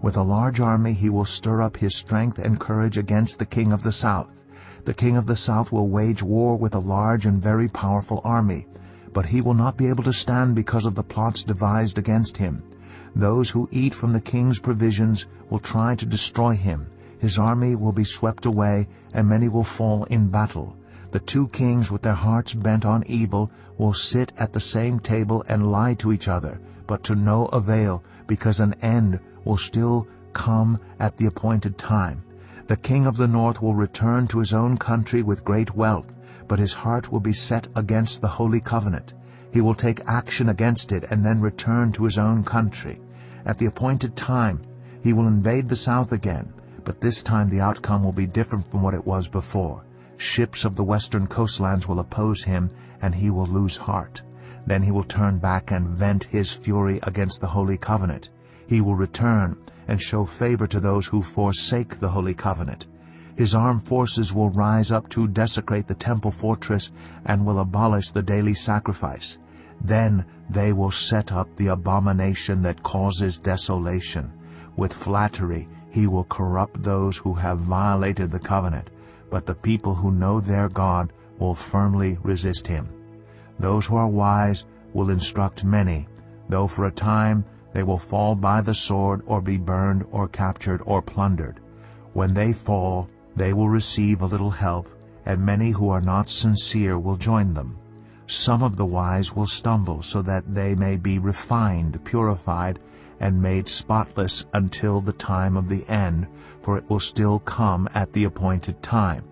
With a large army he will stir up his strength and courage against the king of the south. The king of the south will wage war with a large and very powerful army, but he will not be able to stand because of the plots devised against him. Those who eat from the king's provisions will try to destroy him. His army will be swept away, and many will fall in battle. The two kings, with their hearts bent on evil, will sit at the same table and lie to each other, but to no avail, because an end will still come at the appointed time. The king of the north will return to his own country with great wealth, but his heart will be set against the holy covenant. He will take action against it and then return to his own country. At the appointed time, he will invade the south again, but this time the outcome will be different from what it was before. Ships of the western coastlands will oppose him, and he will lose heart. Then he will turn back and vent his fury against the holy covenant. He will return and show favor to those who forsake the holy covenant. His armed forces will rise up to desecrate the temple fortress and will abolish the daily sacrifice. Then they will set up the abomination that causes desolation. With flattery he will corrupt those who have violated the covenant, but the people who know their God will firmly resist him. Those who are wise will instruct many, though for a time they will fall by the sword or be burned or captured or plundered. When they fall, they will receive a little help, and many who are not sincere will join them. Some of the wise will stumble so that they may be refined, purified, and made spotless until the time of the end, for it will still come at the appointed time.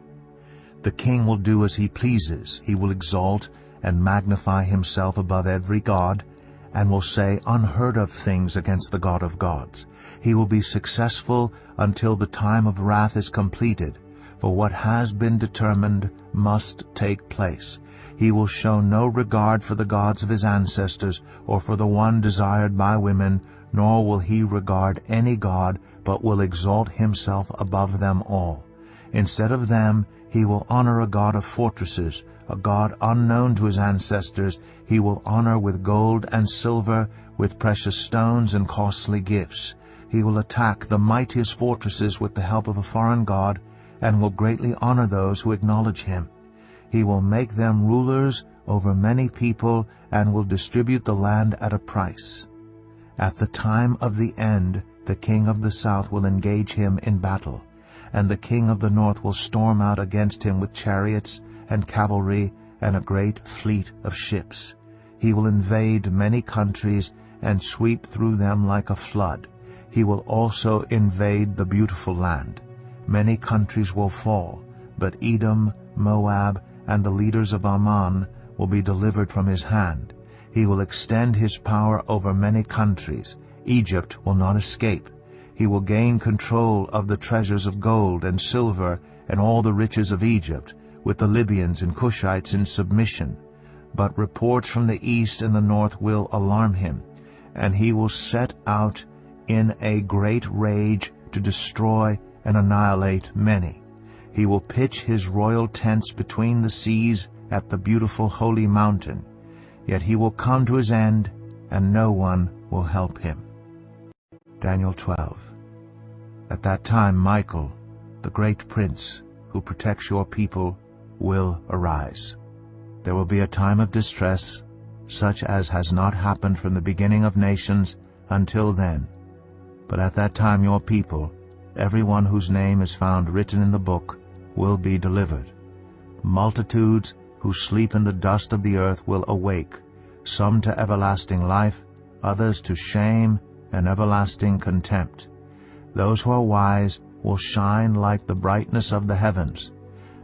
The king will do as he pleases. He will exalt and magnify himself above every god, and will say unheard of things against the God of gods. He will be successful until the time of wrath is completed, for what has been determined must take place. He will show no regard for the gods of his ancestors, or for the one desired by women, nor will he regard any god, but will exalt himself above them all. Instead of them, he will honor a god of fortresses, a god unknown to his ancestors. He will honor with gold and silver, with precious stones and costly gifts. He will attack the mightiest fortresses with the help of a foreign god, and will greatly honor those who acknowledge him. He will make them rulers over many people, and will distribute the land at a price. At the time of the end, the king of the south will engage him in battle, and the king of the north will storm out against him with chariots and cavalry and a great fleet of ships. He will invade many countries and sweep through them like a flood. He will also invade the beautiful land. Many countries will fall, but Edom, Moab, and the leaders of Ammon will be delivered from his hand. He will extend his power over many countries. Egypt will not escape. He will gain control of the treasures of gold and silver and all the riches of Egypt, with the Libyans and Cushites in submission. But reports from the east and the north will alarm him, and he will set out in a great rage to destroy and annihilate many. He will pitch his royal tents between the seas at the beautiful holy mountain. Yet he will come to his end, and no one will help him. Daniel 12. At that time Michael, the great prince, who protects your people, will arise. There will be a time of distress, such as has not happened from the beginning of nations until then. But at that time your people, everyone whose name is found written in the book, will be delivered. Multitudes who sleep in the dust of the earth will awake, some to everlasting life, others to shame and everlasting contempt. Those who are wise will shine like the brightness of the heavens,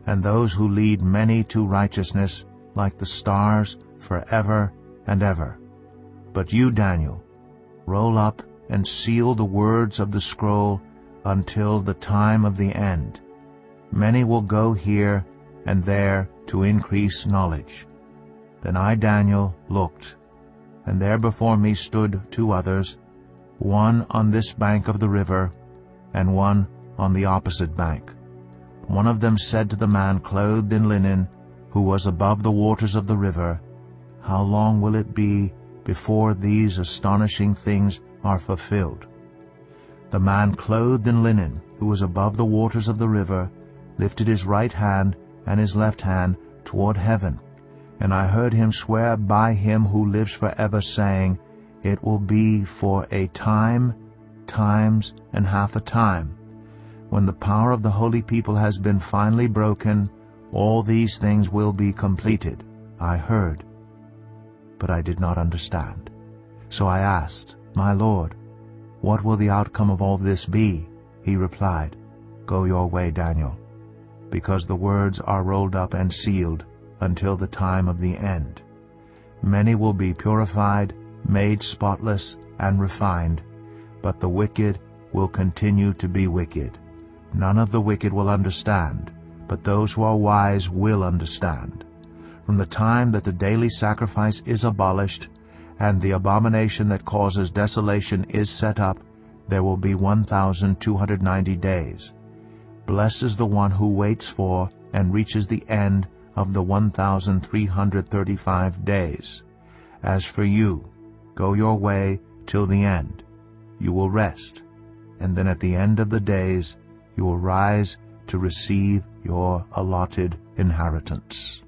and those who lead many to righteousness like the stars forever and ever. But you, Daniel, roll up and seal the words of the scroll until the time of the end. Many will go here and there to increase knowledge. Then I, Daniel, looked, and there before me stood two others, one on this bank of the river, and one on the opposite bank. One of them said to the man clothed in linen, who was above the waters of the river, "How long will it be before these astonishing things are fulfilled. The man clothed in linen, who was above the waters of the river, lifted his right hand and his left hand toward heaven, and I heard him swear by him who lives forever, saying, It will be for a time, times, and half a time. When the power of the holy people has been finally broken, all these things will be completed. I heard, but I did not understand. So I asked, My Lord, what will the outcome of all this be? He replied, Go your way, Daniel, because the words are rolled up and sealed until the time of the end. Many will be purified, made spotless, and refined, but the wicked will continue to be wicked. None of the wicked will understand, but those who are wise will understand. From the time that the daily sacrifice is abolished, and the abomination that causes desolation is set up, there will be 1,290 days. Blessed is the one who waits for and reaches the end of the 1,335 days. As for you, go your way till the end. You will rest, and then at the end of the days you will rise to receive your allotted inheritance.